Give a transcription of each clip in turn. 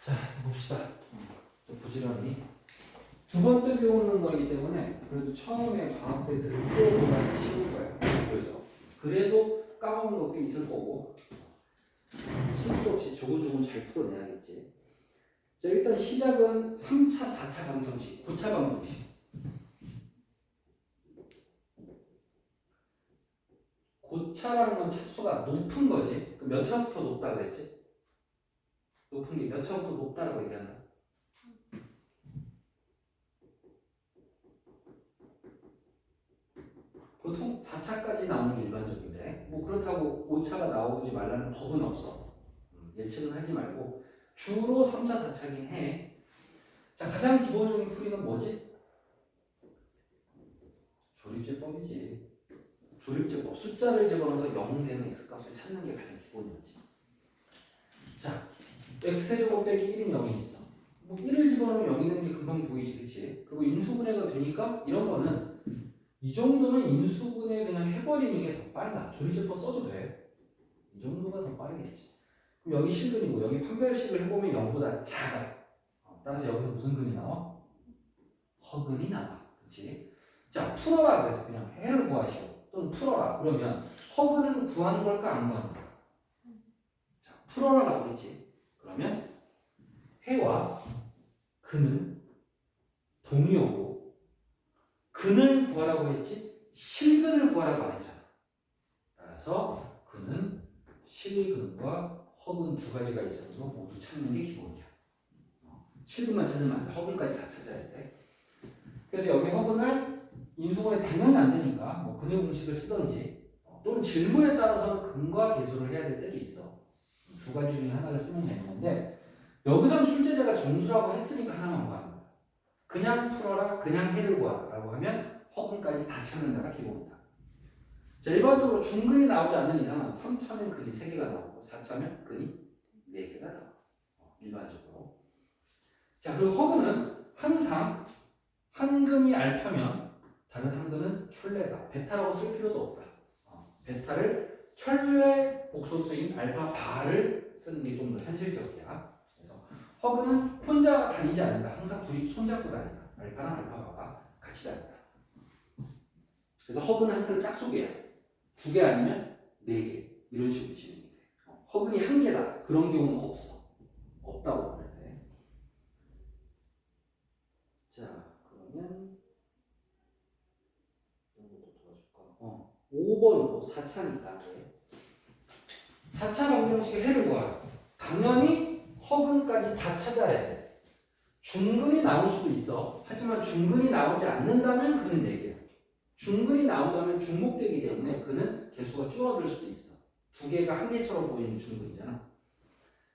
자, 봅시다. 또 부지런히. 두 번째 배우는 거기 때문에 그래도 처음에 과학 때 들을 때보다는 쉬울 거예요. 그죠? 그래도 까먹은 거 꽤 있을 거고 실수 없이 조금조금 잘 풀어내야겠지. 자, 일단 시작은 3차, 4차 방정식, 고차 방정식. 고차라는 건 차수가 높은 거지. 몇 차부터 높다 그랬지? 높은 게 몇 차부터 높다라고 얘기한다. 보통 4차까지 나오는 게 일반적인데 뭐 그렇다고 5차가 나오지 말라는 법은 없어. 예측은 하지 말고 주로 3차, 4차긴 해. 자, 가장 기본적인 풀이는 뭐지? 조립제법이지. 조립제법. 숫자를 집어넣어서 0 되는 x값을 찾는 게 가장 기본이었지. 자, x제곱 빼기 1인 0이 있어. 뭐 1을 집어넣으면 0이 되는 게 금방 보이지, 그치? 그리고 인수분해가 되니까 이런 거는 이 정도는 인수분해 그냥 해버리는 게 더 빨라. 조립제법 써도 돼. 이 정도가 더 빠르겠지. 그럼 여기 실근이고 여기 판별식을 해보면 0보다 작아. 따라서 여기서 무슨 근이 나와? 허근이 나와. 그치? 자, 풀어라 그래서 그냥 해를 구하시오. 또는 풀어라. 그러면 허근은 구하는 걸까 안 구하는 걸까? 자, 풀어라 나오겠지. 그러면 해와 근은 동의어고 근을 구하라고 했지 실근을 구하라고 안 했잖아. 따라서 근은 실근과 허근 두 가지가 있어서 모두 찾는 게 기본이야. 실근만 찾으면 안 돼. 허근까지 다 찾아야 돼. 그래서 여기 허근을 인수분해 당연히 안 되니까 뭐 근의 공식을 쓰던지 또는 질문에 따라서는 근과 계수를 해야 될 때도 있어. 두 가지 중에 하나를 쓰면 되는 건데 여기선 출제자가 정수라고 했으니까 하나만 구하는 거야. 그냥 풀어라, 그냥 해를 구하라고 하면 허근까지 다 찾는다가 기본이다. 자, 일반적으로 중근이 나오지 않는 이상은 3차면 근이 3개가 나오고 4차면 근이 4개가 나와. 일반적으로. 자, 그리고 허근은 항상 한 근이 알파면 다른 한 근은 켤레다. 베타라고 쓸 필요도 없다. 베타를 켤레 복소수인 알파 바를 쓰는 게 좀 더 현실적이야. 그래서 허근은 혼자 다니지 않는다. 항상 둘이 손잡고 다닌다. 알파랑 알파바가 같이 다닌다. 그래서 허근은 항상 짝수개야. 2개 아니면 4개. 이런 식으로 진행이 돼. 허근이 1개다. 그런 경우는 없어. 없다고 보면 돼. 자, 그러면 이것도 도와줄까? 5번으로 4차니까 4차 방정식의 해를 구하라. 당연히 허근까지 다 찾아야 돼. 중근이 나올 수도 있어. 하지만 중근이 나오지 않는다면 그는 4개야. 중근이 나온다면 중복되기 때문에 그는 개수가 줄어들 수도 있어. 2개가 1개처럼 보이는 게 중근이잖아.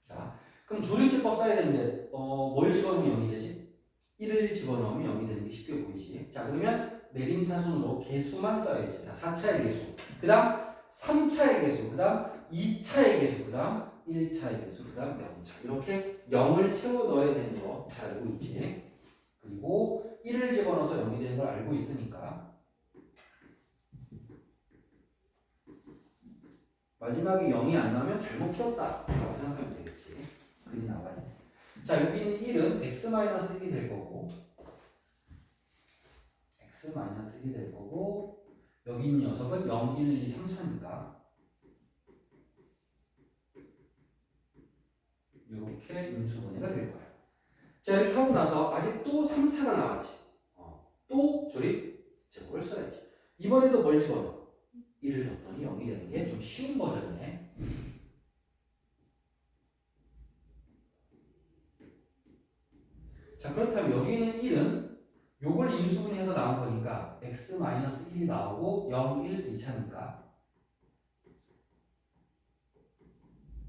자, 그럼 조립제법 써야 되는데 뭘 집어넣으면 0이 되지? 1을 집어넣으면 0이 되는 게 쉽게 보이지. 자, 그러면 내림차순으로 개수만 써야지. 자, 4차의 개수. 그 다음 3차의 개수. 그 다음 2차의 개수. 그 다음 1차의 개수. 그 다음 0차. 이렇게 0을 채워 넣어야 되는 거 잘 알고 있지. 그리고 1을 집어넣어서 0이 되는 걸 알고 있으니까 마지막에 0이 안 나오면 잘못 풀었다 라고 생각하면 되겠지. 그게 나와야 돼. 자, 여기 있는 1은 x-1이 될 거고 x-1이 될 거고 여기 있는 녀석은 0, 1, 2, 3차니까 이렇게 인수분해가 될 거야. 자, 이렇게 하고 나서 아직 또 3차가 나왔지. 또 조립 제곱을 써야지. 이번에도 뭘 집어넣어? 1을 넣었더니 0이 되는 게 좀 쉬운 버전이네. 자, 그렇다면 여기 있는 1은 요걸 인수분해해서 나온 거니까 x-1이 나오고 0, 1, 2차니까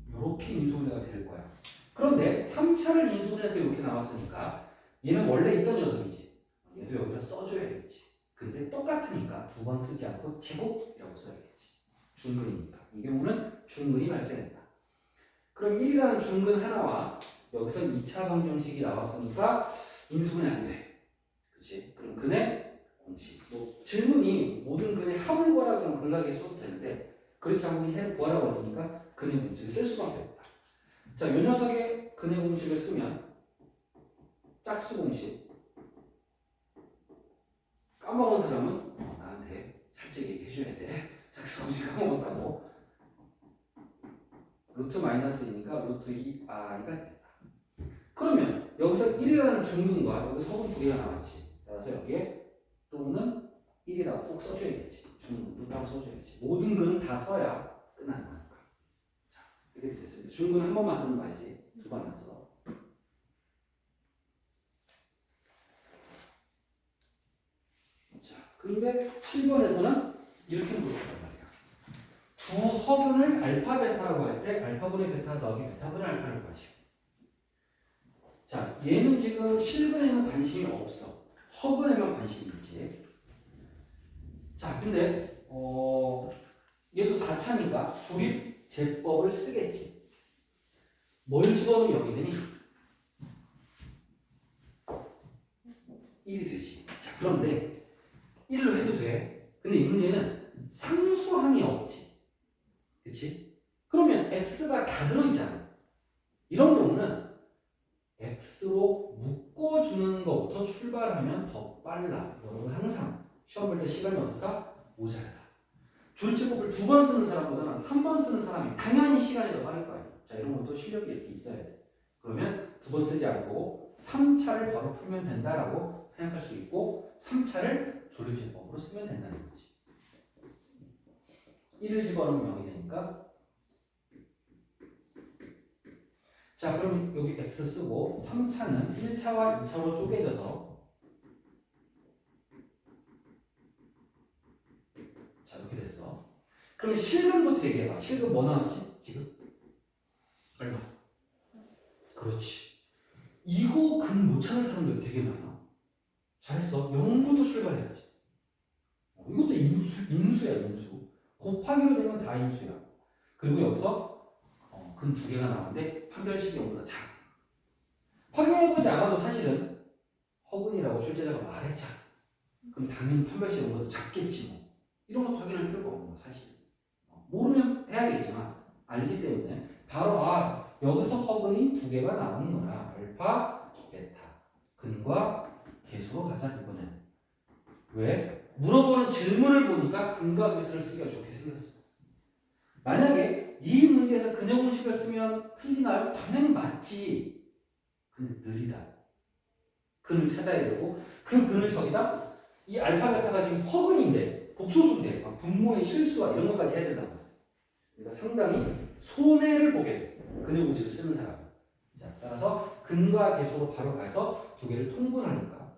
이렇게 인수분해가 될 거야. 그런데 3차를 인수분해해서 이렇게 나왔으니까 얘는 원래 있던 녀석이지. 얘도 여기다 써줘야겠지. 근데 똑같으니까 두 번 쓰지 않고 제곱이라고 써야겠지. 중근이니까. 이 경우는 중근이 발생했다. 그럼 1이라는 중근 하나와 여기서 2차 방정식이 나왔으니까 인수분해 안 돼. 그치? 그럼 근의 공식. 뭐 질문이 모든 근의 합을 구하라 그러면 근각의 써도 되는데 그렇지 않고 해를 구하라고 했으니까 근의 공식을 쓸 수밖에 없다. 자, 요 녀석의 근해 공식을 쓰면 짝수 공식 까먹은 사람은 나한테 살짝 얘기해줘야 돼. 짝수 공식 까먹었다고. 루트 마이너스이니까 루트 2i가 된다. 그러면 여기서 1이라는 중근과 여기서 허근 두 개가 나왔지. 따라서 여기에 또는 1이라고 꼭 써줘야겠지. 중근도 따로 써줘야지. 모든 근은 다 써야 끝나는 거니까. 자, 이렇게 됐습니다. 중근 한 번만 쓰는 거 아니지. 두 번만 써. 자, 근데 7번에서는 이렇게 물어봤단 말이야. 두 허근을 알파 베타라고 할 때 알파분의 베타 더하기 베타분의 알파를 구하시오. 자, 얘는 지금 실근에는 관심이 없어. 허근에만 관심이 있지. 자, 근데 얘도 4차니까 조립 제법을 쓰겠지. 뭘 집어넣으면 0이 되니? 1이 되지. 자, 그런데 1로 해도 돼. 근데 이 문제는 상수항이 없지. 그치? 그러면 x가 다 들어있잖아. 이런 경우는 x로 묶어주는 것부터 출발하면 더 빨라. 여러분 항상 시험 볼 때 시간이 어떨까? 모자르다. 조리제법을 두 번 쓰는 사람보다는 한 번 쓰는 사람이 당연히 시간이 더 빠를 거 아니야. 자, 이런 것도 실력이 이렇게 있어야 돼. 그러면 두 번 쓰지 않고 3차를 바로 풀면 된다라고 생각할 수 있고 3차를 조립제법으로 쓰면 된다는 거지. 1을 집어넣으면 0이 되니까 자, 그럼 여기 x 쓰고 3차는 1차와 2차로 쪼개져서 자, 이렇게 됐어. 그럼 실근부터 얘기해봐. 실근 뭐 나왔지? 지금? 얼마? 그렇지. 이거 근 못 찾는 사람들 되게 많아. 잘했어. 0부터 출발해야지. 이것도 인수야, 인수. 곱하기로 되면 다 인수야. 그리고 여기서 근 두 개가 나오는데 판별식이 0보다 작아. 확인해보지 않아도 사실은 허근이라고 출제자가 말했잖아. 그럼 당연히 판별식이 0보다 작겠지 뭐. 이런 것도 확인할 필요가 없는 거야, 사실. 모르면 해야겠지만 알기 때문에 바로 여기서 허근이 두 개가 나오는구나. 알파, 베타. 근과 계수로 가자 이번에는. 왜? 물어보는 질문을 보니까 근과 계수를 쓰기가 좋게 생겼어. 만약에 이 문제에서 근형 공식을 쓰면 틀리나요? 당연히 맞지. 근데 느리다. 근을 찾아야 되고 그 근을 저기다 이 알파 베타가 지금 허근인데 복소수인데 분모의 실수와 이런 것까지 해야 된단 말이야. 그러니까 상당히 손해를 보게 돼. 근의 공식을 쓰는 사람. 자, 따라서 근과 계수로 바로 가서 두 개를 통분하니까.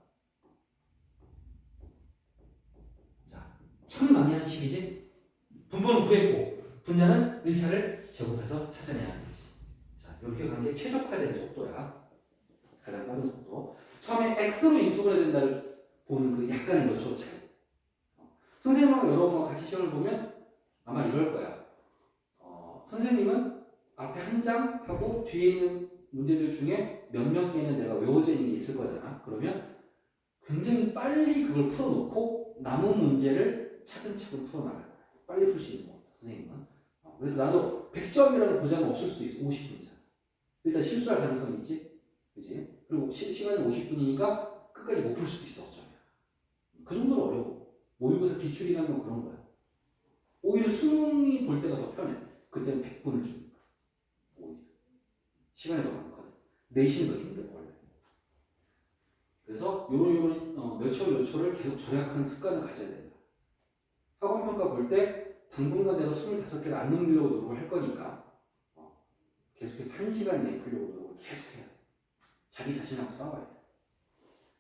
자, 참 많이 한 식이지? 분모는 구했고 분자는 1차를 제곱해서 찾아내야 되지. 자, 이렇게 간 게 최적화된 속도야. 가장 빠른 속도. 처음에 x로 인수를 해야 된다를 보는 그 약간의 몇 초 차이. 선생님하고 여러분하고 같이 시험을 보면 아마 이럴 거야. 선생님은 앞에 한 장 하고 뒤에 있는 문제들 중에 몇몇 개는 내가 외워져 있는 게 있을 거잖아. 그러면 굉장히 빨리 그걸 풀어놓고 남은 문제를 차근차근 풀어나갈 거야. 빨리 풀 수 있는 거 선생님은. 그래서 나도 100점이라는 보장은 없을 수도 있어. 50분이잖아. 일단 실수할 가능성이 있지. 그지? 그리고 시간이 50분이니까 끝까지 못 풀 수도 있어. 어쩌면. 그 정도로 어려워. 모의고사 기출이라는 건 그런 거야. 오히려 수능이 볼 때가 더 편해. 그때는 100분을 주니까. 오히려. 시간이 더 많거든. 내신이 더 힘들어 원래. 그래서 요런 몇 초를 계속 절약하는 습관을 가져야 된다. 학원평가 볼 때 당분간 내가 25개를 안 넘기려고 노력을 할 거니까 계속해서 1시간 내에 풀려고 노력을 계속해야 돼. 자기 자신하고 싸워야 돼.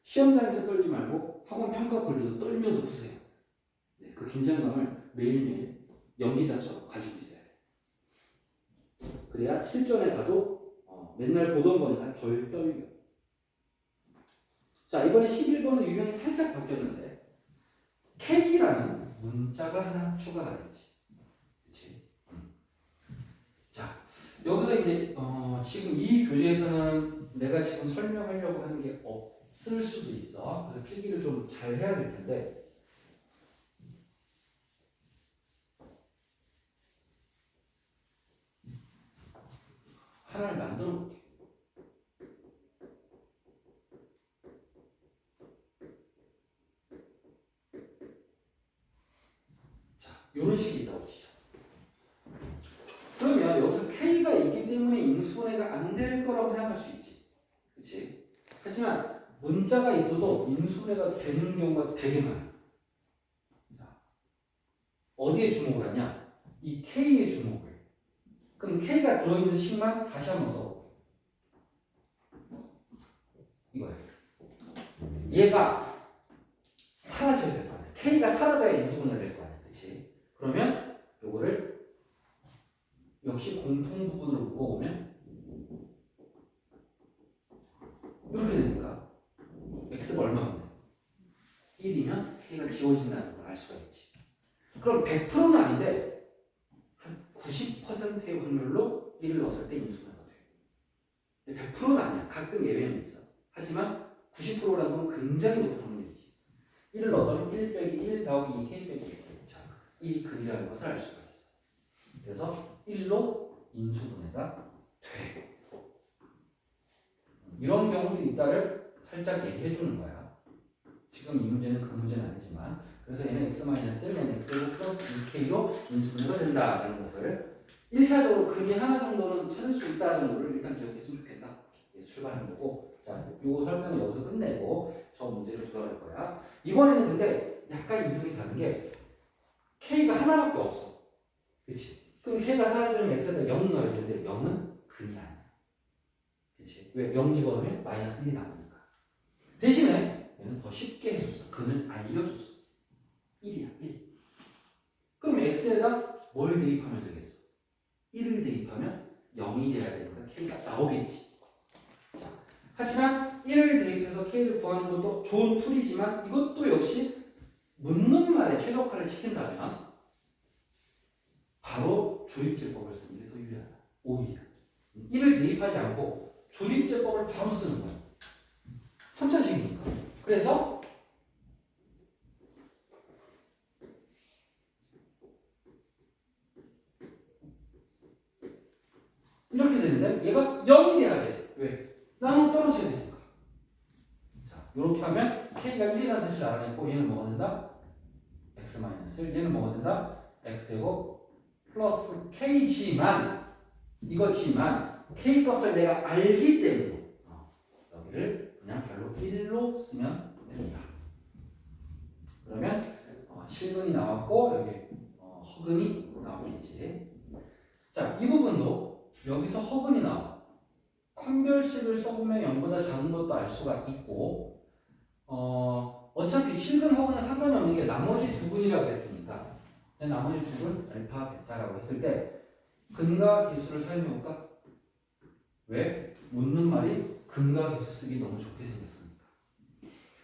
시험장에서 떨지 말고 학원평가 볼 때도 떨면서 푸세요. 네, 그 긴장감을 매일매일 연기자처럼 가지고 있어야 돼. 그래야 실전에 가도 맨날 보던 거니까 덜 떨려. 자, 이번에 11번은 유형이 살짝 바뀌었는데 K라는 문자가 하나 추가가 됐지. 그치? 자, 여기서 이제 지금 이 교재에서는 내가 지금 설명하려고 하는 게 없을 수도 있어. 그래서 필기를 좀 잘 해야 될 텐데 하나를 만들어 볼게요. 자, 이런 식이 있다고 치죠. 그러면 여기서 K가 있기 때문에 인수분해가 안 될 거라고 생각할 수 있지. 그치? 하지만 문자가 있어도 인수분해가 되는 경우가 되게 많아. 자, 어디에 주목을 하냐? 이 K에 주목을 해. 그럼 K가 들어있는 식만 다시 한번 써볼게. 이거야. 얘가 사라져야 될 거 아니야. K가 사라져야 인수분해가 될 거 아니야. 그치? 그러면 요거를 역시 공통 부분으로 묶어보면 이렇게 되니까 x가 얼마면 돼? 1이면 k가 지워진다는 걸 알 수가 있지. 그럼 100%는 아닌데 한 90%의 확률로 1을 넣었을 때 인수분해가 돼. 100%는 아니야. 가끔 예외는 있어. 하지만 90%라는 건 굉장히 높은 확률이지. 1을 넣었다면 1 빼기 1 더하기 2k 빼기 1k. 자, 1이 극이라는 것을 알 수가 있어. 그래서 1로 인수분해가 돼. 이런 경우도 있다를 살짝 얘기해 주는 거야. 지금 이 문제는 그 문제는 아니지만, 그래서 얘는 x-1, 얘는 x제곱 플러스 2k로 인수분해가 된다라는 것을 1차적으로 금이 하나 정도는 찾을 수 있다 정도를 일단 기억했으면 좋겠다. 출발한 거고, 자, 요 설명은 여기서 끝내고 저 문제를 돌아갈 거야. 이번에는 근데 약간 유형이 다른 게 k가 하나밖에 없어. 그치? 그럼 k가 사라지면 x에다 0 넣어야 되는데 0은 근이 아니야. 그치? 왜? 0 집어넣으면 마이너스 1이 나오니까. 대신에 얘는 더 쉽게 해줬어. 근을 알려줬어. 1이야, 1. 그럼 x에다 뭘 대입하면 되겠어? 1을 대입하면 0이 돼야 되니까 k가 나오겠지. 자, 하지만 1을 대입해서 k를 구하는 것도 좋은 풀이지만 이것도 역시 묻는 말에 최적화를 시킨다면 바로 조립제법을 쓰는 게 더 유리하다. 오히려 1을 대입하지 않고 조립제법을 바로 쓰는 거야. 3차식이니까. 그래서 이렇게 되는데 얘가 0이 돼야 돼. 왜? 나는 떨어져야 되니까. 자, 이렇게 하면 k가 1이라는 사실을 알아냈고 얘는 뭐가 된다? x-1. 얘는 뭐가 된다? x제곱 플러스 k지만 이거지만 k 값을 내가 알기 때문에 여기를 그냥 별로 1로 쓰면 됩니다. 그러면 실근이 나왔고 여기 허근이 나오겠지. 자, 이 부분도 여기서 허근이 나와. 판별식을 써보면 0보다 작은 것도 알 수가 있고 어차피 실근 허근은 상관이 없는 게 나머지 두 근이라고 했으니까 나머지 두 근 알파 베타라고 했을 때 근과 계수를 사용해볼까? 왜? 묻는 말이 근과 계수 쓰기 너무 좋게 생겼으니까.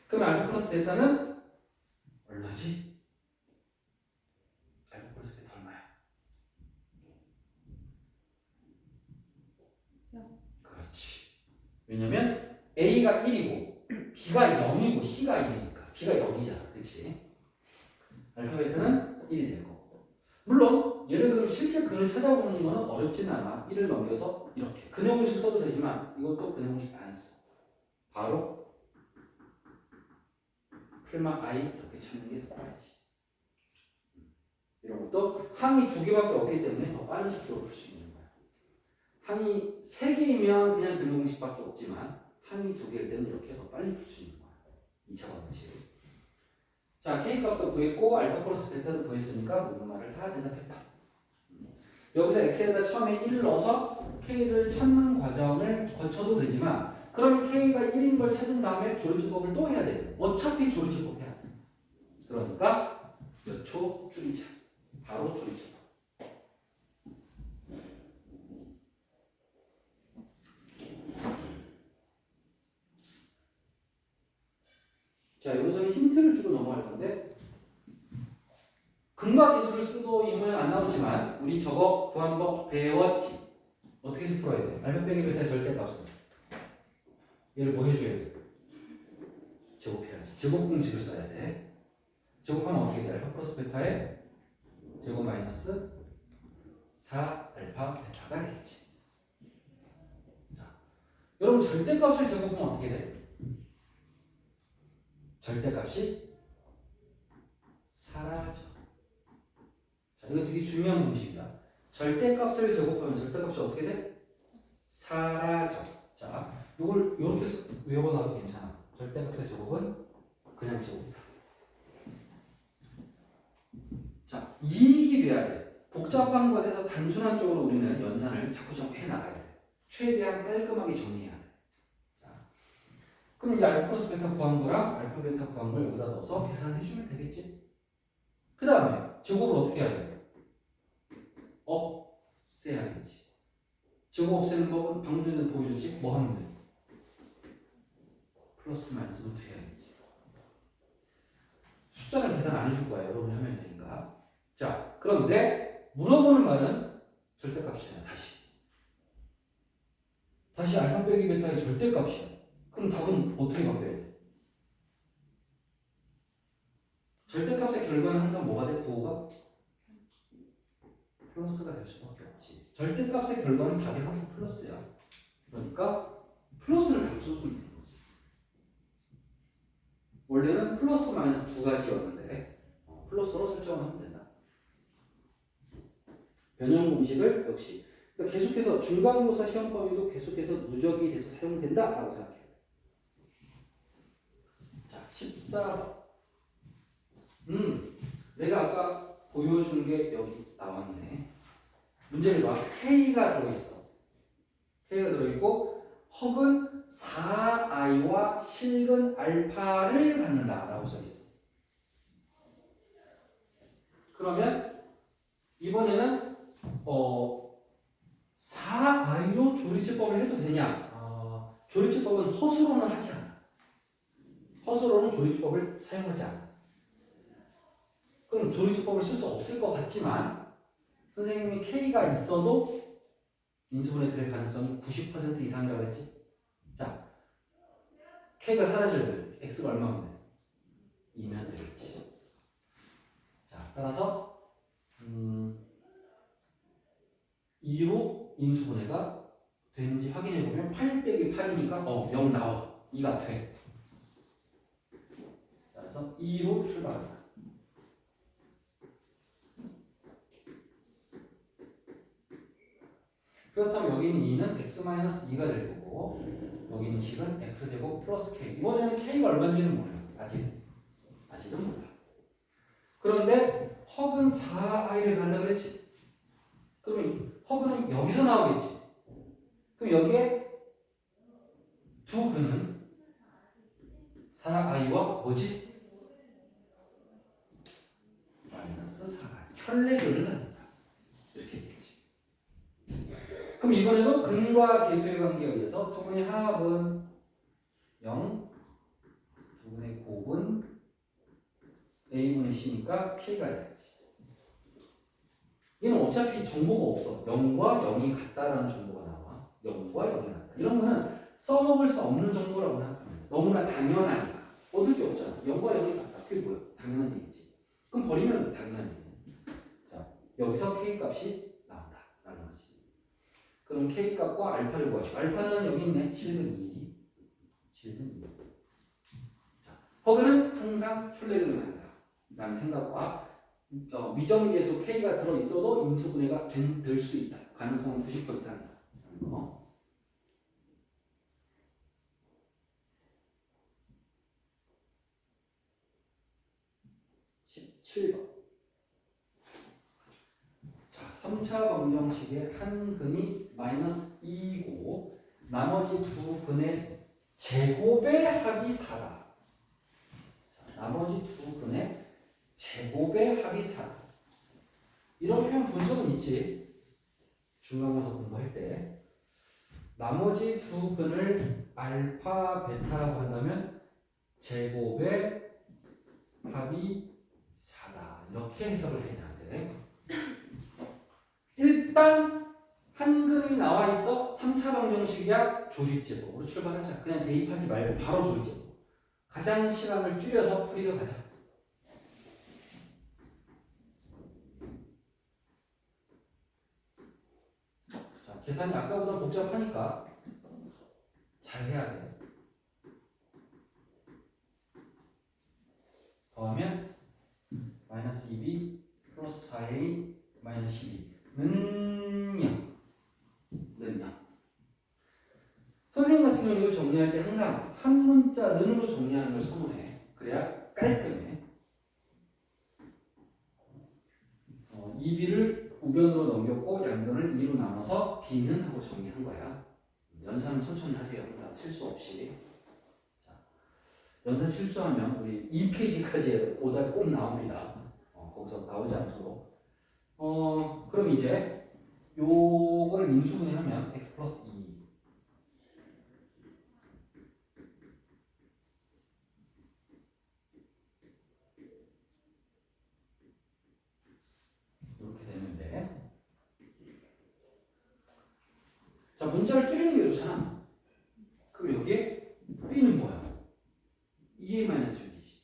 그럼 알파 플러스 베타는 얼마지? 알파 플러스 베타 얼마야? 그렇지. 왜냐면 A가 1이고 B가 0이고 C가 1이니까 B가 0이잖아. 그치? 알파 베타는 1이 될 거고. 물론 예를 들어 실제 근을 찾아보는 거는 어렵진 않아. 1을 넘겨서 이렇게 근의 공식 써도 되지만 이것도 근의 공식 안 써. 바로 풀마 I 이렇게 찾는 게 더 빠르지. 이런 것도 항이 두 개밖에 없기 때문에 더 빠른 속도로 풀 수 있는 거야. 항이 세 개이면 그냥 근의 공식밖에 없지만 항이 두 개일 때는 이렇게 더 빨리 풀 수 있는 거야. 2차 방정식. 자, K 값도 구했고 알파 플러스 베타도 구했으니까 모든 말을 다 대답했다. 여기서 x에다 처음에 1을 넣어서 k를 찾는 과정을 거쳐도 되지만 그러면 k가 1인 걸 찾은 다음에 조립제법을 또 해야 돼. 어차피 조립제법 해야 돼. 그러니까 몇 초 줄이자. 바로 조립제법. 자, 여기서는 힌트를 주고 넘어갈 건데 근과 계수를 쓰고 이 모양 안 나오지만 우리 저거 구하는 법 배웠지? 어떻게 해서 풀어야 돼? 알파 빼기 베타의 절대값은 얘를 뭐 해줘야 돼? 제곱해야지. 제곱 공식을 써야 돼. 제곱하면 어떻게 돼? 알파 플러스 베타의 제곱 마이너스 4 알파 베타가 되겠지. 여러분 절대값을 제곱하면 어떻게 돼? 절대값이 사라져. 자, 이거 되게 중요한 공식이다. 절대값을 제곱하면 절대값이 어떻게 돼? 사라져. 자, 이걸 이렇게 외워놔도 괜찮아. 절대값의 제곱은 그냥 제곱이다. 자, 이익이 돼야 돼. 복잡한 것에서 단순한 쪽으로 우리는 연산을 자꾸 해나가야 돼. 최대한 깔끔하게 정리해야 돼. 자, 그럼 이제 알파 플러스 베타 구한 거랑 알파 베타 구한 걸 여기다 넣어서 계산해주면 되겠지? 그 다음에 제곱을 어떻게 해야 돼? 없애야겠지. 제곱 없애는 법은 방금 전에 보여줬지? 뭐 하면 돼? 플러스 마이너스 루트 해야겠지. 숫자는 계산 안 해줄 거야. 여러분이 하면 되니까. 자, 그런데 물어보는 말은 절대값이잖아. 다시 알파 빼기 베타의 절대값이야. 그럼 답은 어떻게 바뀌어야 돼? 절대값의 결과는 항상 뭐가 돼? 부호가 플러스가 될 수밖에 없지. 절대값의 결과는 답이 항상 플러스야. 그러니까 플러스를 답 써주면 되는 거지. 원래는 플러스 마이너스 두 가지였는데 플러스로 설정을 하면 된다. 변형 공식을 역시 그러니까 계속해서 중간고사 시험 범위도 계속해서 누적이 돼서 사용된다라고 생각해요. 자, 14번. 내가 아까 보여준 게 여기 나왔네. 문제를 봐. K가 들어있어. K가 들어있고 헉은 4i와 실근 알파를 갖는다라고 써있어. 그러면 이번에는 4i로 조리제법을 해도 되냐? 조리제법은 허수로는 하지 않아. 허수로는 조리제법을 사용하지 않아. 그럼 조리제법을 쓸 수 없을 것 같지만 선생님이 K가 있어도 인수분해 될 가능성이 90% 이상이라고 했지? 자, K가 사라지려면 X가 얼마면 돼? 2면 되겠지. 자, 따라서 2로 인수분해가 되는지 확인해보면 8 빼기 8이니까 0 나와. 2가 돼. 따라서 2로 출발한다. 그렇다면 여기는 2는 x-2가 될 거고 여기는 식은 x제곱 플러스 k. 이번에는 k가 얼마인지는 몰라요. 아직은 몰라. 그런데 헉은 4i를 간다 그랬지. 그러면 헉은 여기서 나오겠지. 그럼 여기에 두 근은 4i와 뭐지? 마이너스 4i. 혈례근을 갖는다. 이렇게 되겠지. 그럼 이번에도 근과 계수의 관계에 의해서 두 분의 합은 0, 두 분의 곱은 a분의 c니까 k가 돼야지. 얘는 어차피 정보가 없어. 0과 0이 같다라는 정보가 나와. 0과 0이 같다. 이런 거는 써먹을 수 없는 정보라고 생각하면 돼. 너무나 당연하니까. 얻을 게 없잖아. 0과 0이 같다. 그게 뭐야? 당연한 얘기지. 그럼 버리면 당연한 얘기야. 자, 여기서 k 값이 나온다. 라는 거지. 그럼 k 값과 알파를 구하시오. 알파는 여기 있네. 실근 2. 실근 2. 자, 허그는 항상 혈례근을 한다. 라는 생각과 미정계수 K가 들어있어도 인수분해가 될 수 있다. 가능성은 90% 이상이다. 17번. 자, 3차 방정식의 한 근이 마이너스 2이고 나머지 두 근의 제곱의 합이 4다. 자, 나머지 두 근의 제곱의 합이 4다. 이런 표현 본 적은 있지? 중간고사 공부할 때. 나머지 두 근을 알파, 베타라고 한다면 제곱의 합이 4다. 이렇게 해석을 해야 돼. 일단 한 근이 나와 있어. 3차 방정식이야. 조립제법으로 출발하자. 그냥 대입하지 말고 바로 조립제법. 가장 시간을 줄여서 풀이로 가자. 자, 계산이 아까보다 복잡하니까 4a 마이너스 12는 0. 는 0. 선생님 같은 경우는 이걸 정리할 때 항상 한 문자 는으로 정리하는 걸 선호해. 그래야 깔끔해. 2b를 우변으로 넘겼고 양변을 2로 나눠서 b는 하고 정리한 거야. 연산은 천천히 하세요. 항상 실수 없이. 자, 연산 실수하면 우리 2페이지까지 오답이 꼭 나옵니다. 거기서 나오지 않도록. 그럼 이제 요거를 인수분해하면 x 플러스 2 이렇게 되는데, 자 문자를 줄이는 게 좋잖아. 그럼 여기에 b는 뭐야? 2a-6이지.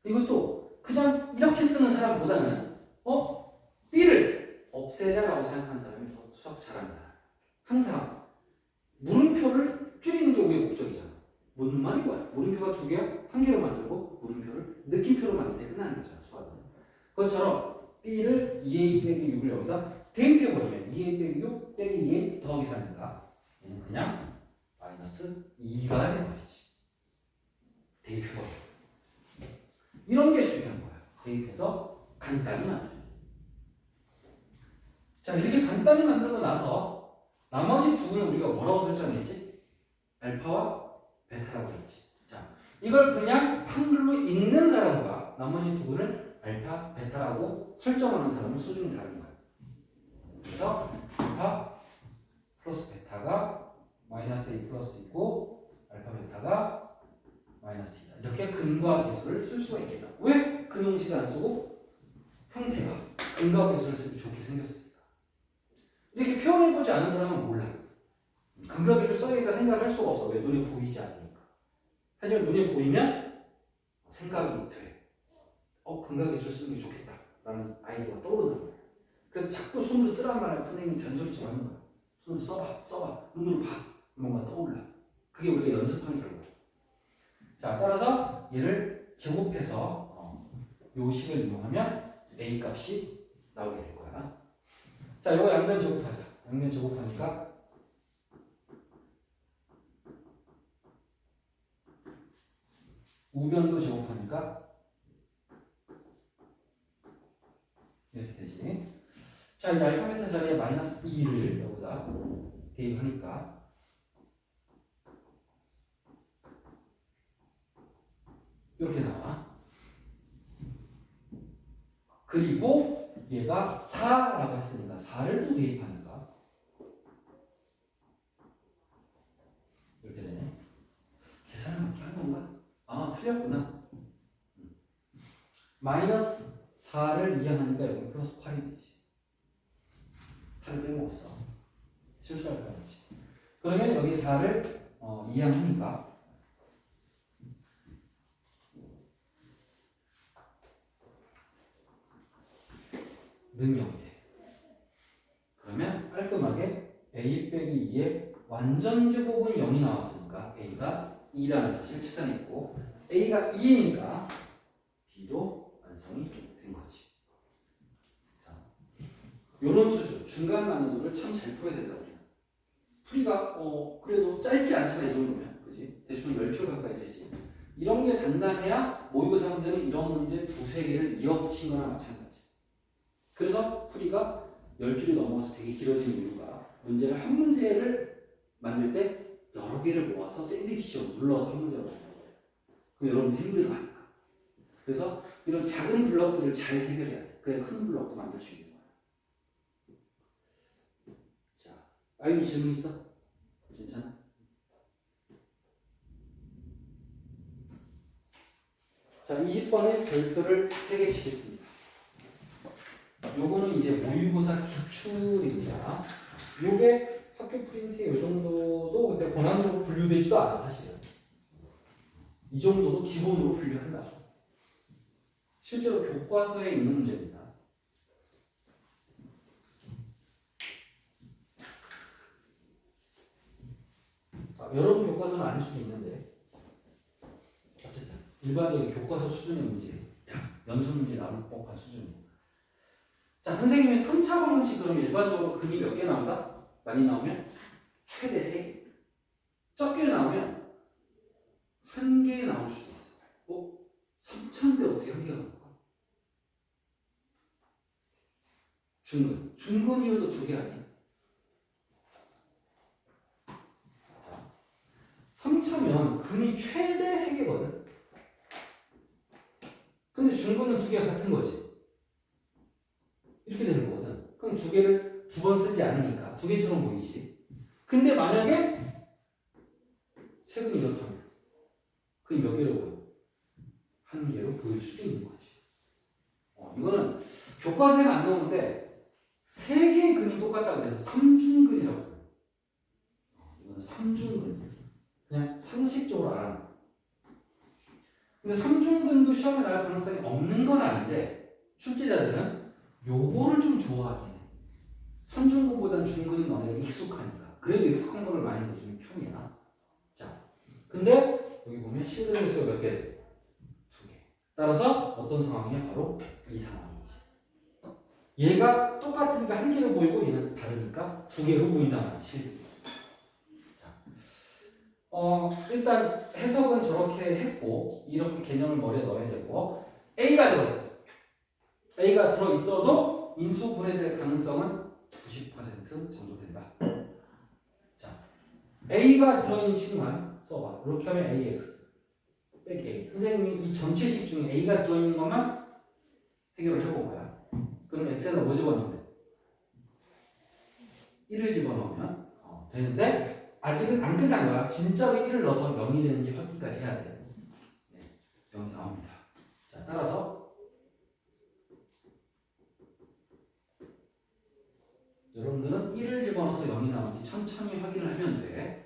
이것도 그냥 이렇게 쓰는 사람보다는 b를 없애자라고 생각하는 사람이 더 수학 잘하는 사람. 항상 물음표를 줄이는 게 우리의 목적이잖아. 뭔 말인 거야? 물음표가 두 개야? 한 개로 만들고 물음표를 느낌표로 만들 때 끝나는 거잖아, 수학은. 그것처럼 b를 2a 빼기 6을 여기다 대입해버리면 2a 빼기 6 빼기 2a 더하기 3인가? 얘는 그냥 마이너스 2가 돼버리지. 대입해버려. 이런 게 중요한 거야. 대입해서 간단히 만들어. 자, 이렇게 간단히 만들고 나서 나머지 두 개를 우리가 뭐라고 설정했지? 알파와 베타라고 했지. 자, 이걸 그냥 한글로 읽는 사람과 나머지 두 개를 알파, 베타라고 설정하는 사람은 수준이 다른 거야. 그래서 알파 플러스 베타가 마이너스 A 플러스 있고 알파 베타가 마이너스 2다. 이렇게 근과 계수를 쓸 수가 있겠다. 왜 근홍식을 안 쓰고 형태가 근과 계수를 쓰기 좋게 생겼습니다. 이렇게 표현해보지 않은 사람은 몰라. 근과 계수를 써야겠다 생각을 할 수가 없어. 왜? 눈에 보이지 않으니까. 하지만 눈에 보이면 생각이 돼. 근과 계수를 쓰는 게 좋겠다 라는 아이디어가 떠오르는 거야. 그래서 자꾸 손으로 쓰란 말을 선생님이 잔소리처럼 하는 거야. 손으로 써봐, 눈으로 봐. 뭔가 떠올라. 그게 우리가 연습한 결과야. 자, 따라서 얘를 제곱해서 요 식을 이용하면 a 값이 나오게 될 거야. 자, 요거 양변 제곱하자. 양변 제곱하니까 우변도 제곱하니까 이렇게 되지. 자, 이제 알파 베타 자리에 마이너스 2를 여기다 대입하니까 이렇게 나와. 그리고 얘가 4라고 했으니까 4를 또 대입하니까 이렇게 되네. 계산을 맞게 한 건가? 틀렸구나. 마이너스 4를 이항하니까 여기 플러스 8이 되지. 8을 빼먹었어. 실수할 뻔했지. 그러면 여기 4를 이항하니까 는 0이 돼. 그러면 깔끔하게 a 빼기 2의 완전 제곱은 0이 나왔으니까 a가 2라는 사실을 찾아냈고 a가 2이니까 b도 완성이 된 거지. 자, 요런 수준, 중간 난이도를 참 잘 풀어야 된다 우리는. 풀이가 그래도 짧지 않잖아 이 정도면. 그지? 대충 10줄 가까이 되지. 이런 게 단단해야 모의고사 문제는 이런 문제 두세 개를 이어붙인 거나 마찬가지. 그래서 풀이가 10줄이 넘어가서 되게 길어지는 이유가 문제를 한 문제를 만들 때 여러 개를 모아서 샌드위치로 눌러서 한 문제로 만드는 거예요. 그럼 여러분들 힘들어하니까. 그래서 이런 작은 블럭들을 잘 해결해야 돼. 그래야 큰 블럭도 만들 수 있는 거야. 자, 아이유 질문 있어? 괜찮아? 자, 20번에 별표를 3개 치겠습니다. 요거는 이제 모의고사 기출입니다. 요게 학교 프린트에 이 정도도 근데 고난도로 분류되지도 않아 사실은. 이 정도도 기본으로 분류한다. 실제로 교과서에 있는 문제입니다. 여러분 교과서는 아닐 수도 있는데 어쨌든 일반적인 교과서 수준의 문제, 연습 문제 나올 법한 수준입니다. 자, 선생님이 3차 방정식 그럼 일반적으로 근이 몇 개 나온다? 많이 나오면 최대 3개. 적게 나오면 1개 나올 수도 있어. 3차인데 어떻게 1개가 나올까? 중근. 중근이어도 2개 아니야? 자, 3차면 근이 최대 3개거든. 근데 중근은 2개가 같은 거지. 이렇게 되는 거거든. 그럼 2개를 2번 쓰지 않으니까 2개처럼 보이지. 근데 만약에 세근이 이렇다면 근이 몇 개로 보여? 1개로 보일 수도 있는 거지. 이거는 교과서에 안 나오는데 3개의 근이 똑같다 그래서 3중근이라고 해요. 이거는 3중근. 그냥 상식적으로 알아는 거야. 근데 3중근도 시험에 나올 가능성이 없는 건 아닌데 출제자들은 요거를 좀 좋아하긴 해. 3중근보다는 중근이 너네가 익숙하니까. 그래도 익숙한 거를 많이 내주는 편이야. 자, 근데 여기 보면 실근의 수가 몇 개 돼? 2개. 따라서 어떤 상황이냐? 바로 이 상황이지. 얘가 똑같으니까 1개로 보이고 얘는 다르니까 2개로 보인단 말이지. 실근. 자, 일단 해석은 저렇게 했고 이렇게 개념을 머리에 넣어야 되고 A가 들어있어. A가 들어있어도 인수 분해될 가능성은 90% 정도 된다. 자, A가 들어있는 식만 써봐. 이렇게 하면 AX 빼기 A. 선생님이 이 전체식 중에 A가 들어있는 것만 해결을 해본 거야. 그럼 X에다 뭐 집어넣으면 돼? 1을 집어넣으면 되는데 아직은 안 끝난 거야. 진짜로 1을 넣어서 0이 되는지 확인까지 해야 돼. 네, 0이 나옵니다. 자, 따라서 여러분들은 1을 집어넣어서 0이 나오는지 천천히 확인을 하면 돼.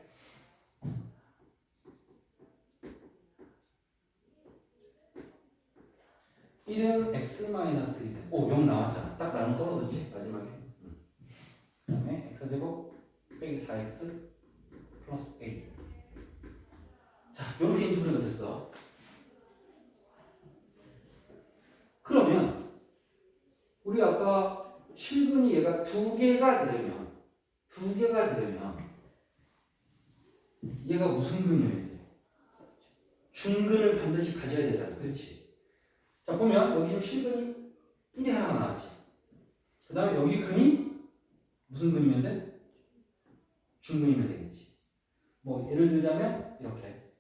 (1은) x-1. 0 나왔잖아. 딱 나눠 떨어졌지 마지막에. 그 다음에 x제곱 빼기 4x 플러스 a. 자, 이렇게 인수분해가 됐어. 그러면 우리 아까 실근이 얘가 2개가 되려면 얘가 무슨 근이어야 돼? 중근을 반드시 가져야 되잖아. 그렇지? 자, 보면 여기 지금 실근이 1이 하나 나왔지. 그 다음에 여기 근이 무슨 근이면 돼? 중근이면 되겠지. 뭐 예를 들자면 이렇게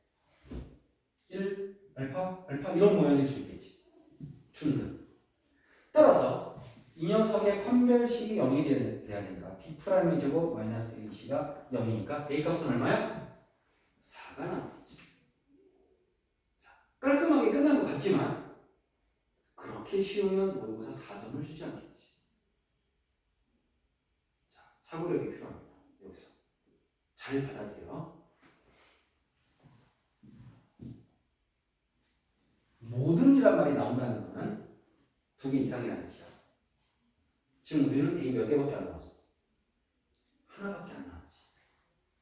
1 알파 이런 모양일 수 있겠지. 중근. 따라서 이 녀석의 판별식이 0이 돼야 되니까 B'의 제곱 마이너스 1C가 0이니까 A 값은 얼마야? 4가 나오겠지. 자, 깔끔하게 끝난 것 같지만 그렇게 쉬우면 모의고사 4점을 주지 않겠지. 자, 사고력이 필요합니다. 여기서 잘 받아들여. 모든이란 말이 나온다는 거는 2개 이상이라는 뜻이야. 지금 우리는 A 몇 개밖에 안 나왔어? 하나밖에 안 나왔지.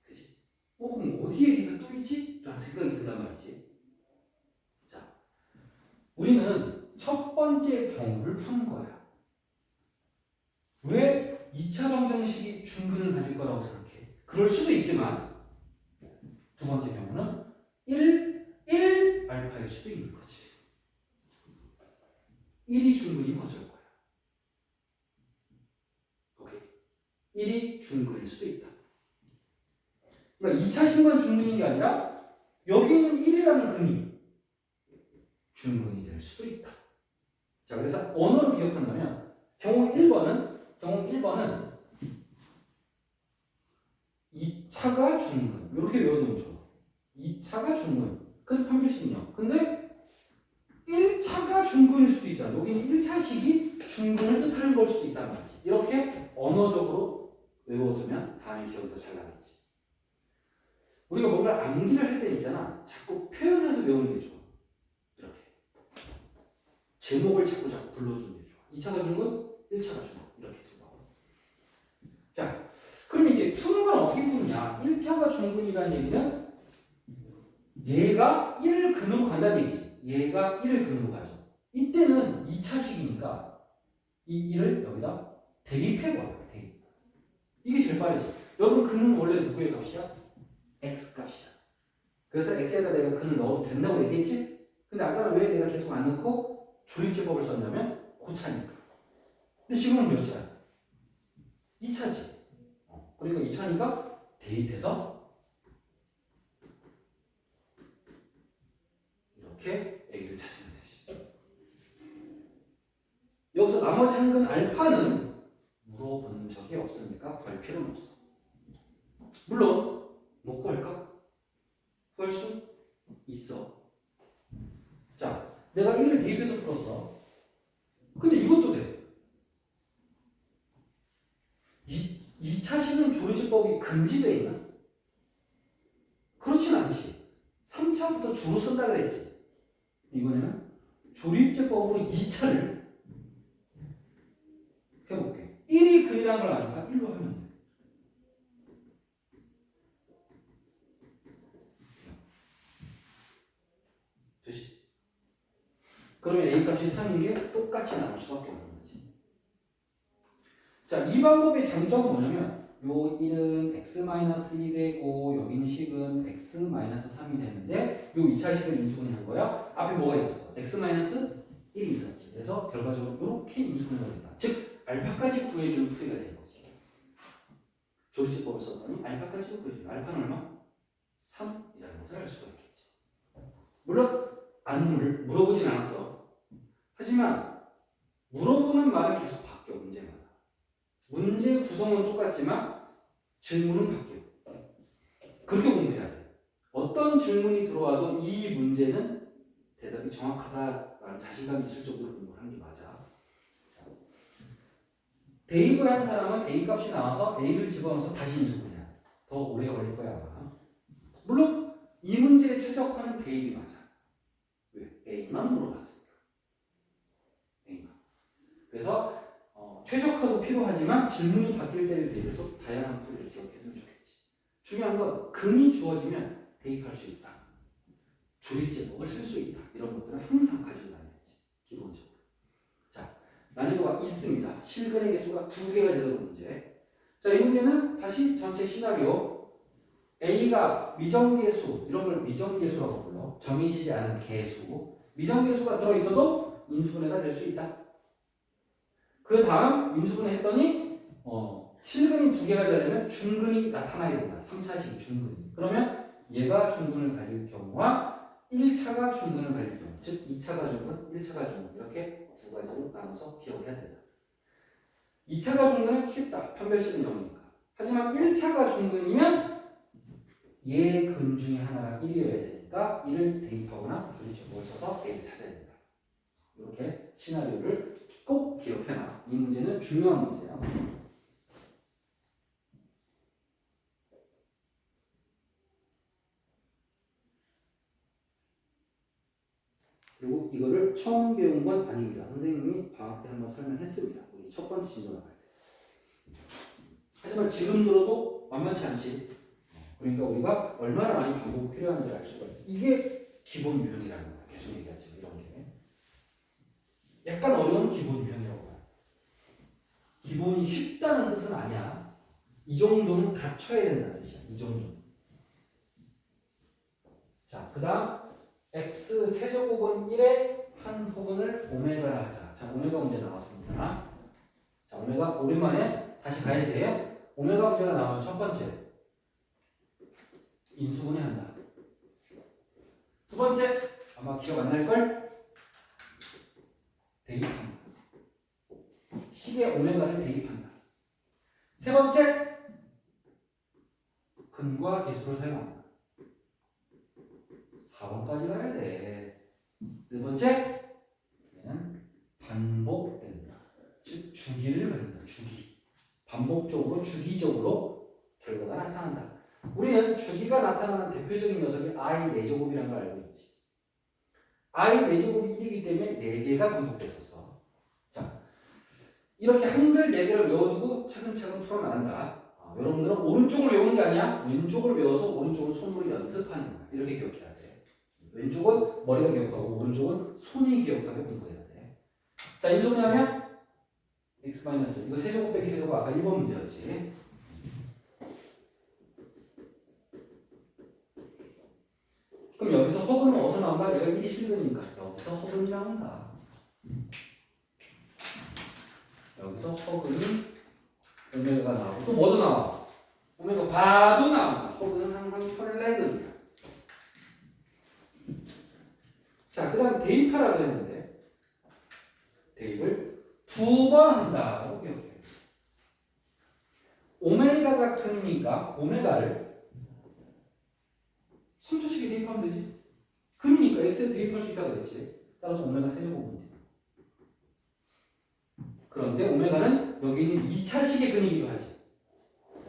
그치? 그럼 어디에 A가 또 있지? 라는 생각이 든단 말이지. 자, 우리는 첫 번째 경우를 푸는 거야. 왜 2차 방정식이 중근을 가질 거라고 생각해? 그럴 수도 있지만 두 번째 경우는 1 알파일 수도 있는 거지. 1이 중근이면 어쩔 거야. 오케이. 1이 중근일 수도 있다. 그러니까 2차 신건 중근인 게 아니라 여기 있는 1이라는 근이 중근이 될 수도 있다. 자, 그래서 언어를 기억한다면 경우 1번은 2차가 중근 이렇게 외워두면 좋아. 2차가 중근. 그래서 판별식이요. 근데 1차가 중근일 수도 있잖아. 여기는 1차식이 중근을 뜻하는 걸 수도 있단 말이지. 이렇게 언어적으로 외워두면 다음에 기억이 더 잘 나겠지. 우리가 뭔가 암기를 할 때 있잖아. 자꾸 표현해서 외우는 게 좋아. 이렇게 제목을 자꾸 불러주는 게 좋아. 2차가 중근, 1차가 중근 이렇게 된다고. 자, 그럼 이제 푸는 건 어떻게 푸느냐? 1차가 중근이라는 얘기는 얘가 1을 근으로 간다는 얘기지. 얘가 1을 근으로 가죠. 이때는 2차식이니까 이 1을 여기다 대입해버려요. 대입. 이게 제일 빠르지. 여러분 근은 원래 누구의 값이야? x 값이야. 그래서 x에다 내가 근을 넣어도 된다고 얘기했지? 근데 아까는 왜 내가 계속 안 넣고 조립제법을 썼냐면 고차니까. 근데 지금은 몇 차야? 2차지. 그러니까 2차니까 대입해서 이렇게 a를 찾으면 되지. 여기서 나머지 한근 알파는 물어본 적이 없으니까 구할 필요는 없어. 물론 못 구할까? 구할 수 있어. 자, 내가 1을 대입해서 풀었어. 근데 이것도 돼. 2차식은 조리제법이 금지되어 있나? 그렇진 않지. 3차부터 주로 쓴다 그랬지. 이번에는 조립제법으로 2차를 해볼게. 1이 근이라는 걸 아니까 1로 하면 돼. 되지? 그러면 A 값이 3인 게 똑같이 나올 수밖에 없는 거지. 자, 이 방법의 장점은 뭐냐면 요 1은 x-1이 되고 여기 있는 식은 x-3이 되는데 요 2차식을 인수분해 한 거야. 앞에 뭐가 있었어? x-1이 있었지. 그래서 결과적으로 이렇게 인수분해가 됐다. 즉 알파까지 구해주는 풀이가 되는 거지. 조리제법을 썼더니 알파까지도 구해주는. 알파는 얼마? 3이라는 것을 알 수가 있겠지. 물론 물어보진 않았어. 하지만 물어보는 말은 계속 바뀌어. 문제마다. 문제 구성은 똑같지만 질문은 바뀌어. 그렇게 공부해야 돼. 어떤 질문이 들어와도 이 문제는 대답이 정확하다라는 자신감이 있을 정도로 공부를 하는 게 맞아. 자, 대입을 한 사람은 A 값이 나와서 A를 집어넣어서 다시 인수분해. 더 오래 걸릴 거야 아마. 물론 이 문제의 최적화는 대입이 맞아. 왜? A만 물어봤으니까. A만. 그래서 최적화도 필요하지만 질문이 바뀔 때를 대비해서 다양한 풀이를 기억해두면 좋겠지. 중요한 건 근이 주어지면 대입할 수 있다. 조립제법을 쓸 수 있다. 이런 것들은 항상 가지고 다녀야지. 기본적으로. 자, 난이도가 있습니다. 실근의 개수가 2개가 되도록 문제. 자, 이 문제는 다시 전체 시나리오. A가 미정계수, 이런 걸 미정계수라고 불러. 정해지지 않은 계수. 미정계수가 들어있어도 인수분해가 될 수 있다. 그 다음 인수분해 했더니 실근이 2개가 되려면 중근이 나타나야 된다. 3차식이 중근이. 그러면 얘가 중근을 가질 경우와 1차가 중근을 가질 경우, 즉 2차가 중근, 1차가 중근 이렇게 두 가지로 나눠서 기억해야 된다. 2차가 중근은 쉽다. 편별식은 0이니까. 하지만 1차가 중근이면 얘 근 중에 하나가 1이어야 되니까 1을 대입하거나 조리제법을 써서 A를 찾아야 된다. 이렇게 시나리오를 꼭 기억해놔. 이 문제는 중요한 문제야. 그리고 이거를 처음 배운 건 아닙니다. 선생님이 방학 때 한번 설명했습니다. 우리 첫 번째 진도 나갈 때. 하지만 지금 들어도 만만치 않지. 그러니까 우리가 얼마나 많이 반복이 필요한지 알 수가 있어. 이게 기본 유형이라는 거야. 계속 얘기하지만 이런 게. 약간 어려운 기본 유형이라고 봐요. 기본이 쉽다는 뜻은 아니야. 이 정도는 갖춰야 된다는 뜻이야. 이 정도. 자, 그 다음 x 세제곱은 1의 한 부분을 오메가라 하자. 자, 오메가 문제 나왔습니다. 자, 오메가 오랜만에 다시 가야지. 오메가 문제가 나오면 첫 번째 인수분해 한다. 두 번째 아마 기억 안 날걸? 대입한다. 식의 오메가를 대입한다. 세 번째 근과 계수를 사용한다. 4번까지 가야 돼. 네 번째 반복된다. 즉 주기를 갖는다. 주기. 반복적으로 주기적으로 결과가 나타난다. 우리는 주기가 나타나는 대표적인 녀석이 I 4제곱이라는 걸 알고 있지. I 4제곱이 1이기 때문에 4개가 반복됐었어. 자, 이렇게 한글 4개를 외워두고 차근차근 풀어나간다. 여러분들은 오른쪽을 외우는 게 아니야. 왼쪽을 외워서 오른쪽을 손으로 연습하는 거야. 이렇게 기억해야 돼. 왼쪽은 머리가 기억하고 오른쪽은 손이 기억하게 공부해야 돼. 자, 인수분해하면 x 마이너스 이거 세제곱 빼기 세제곱 아까 1번 문제였지. 그럼 여기서 허근은 어디서 나온다? 얘가 1이 실근이니까 여기서 허근이 나온다. 여기서 허근은 오메가가 나오고 또 뭐도 나와? 오메가 바도 나온다. 허근은 항상 혈레근이다. 자, 그 다음 대입하라고 했는데 대입을 2번 한다라고 기억해요. 오메가가 근이니까 오메가를 3초씩에 대입하면 되지. 근이니까 x에 대입할 수 있다고 그랬지. 따라서 오메가 세제곱입니다. 그런데 오메가는 여기 있는 2차식의 근이기도 하지.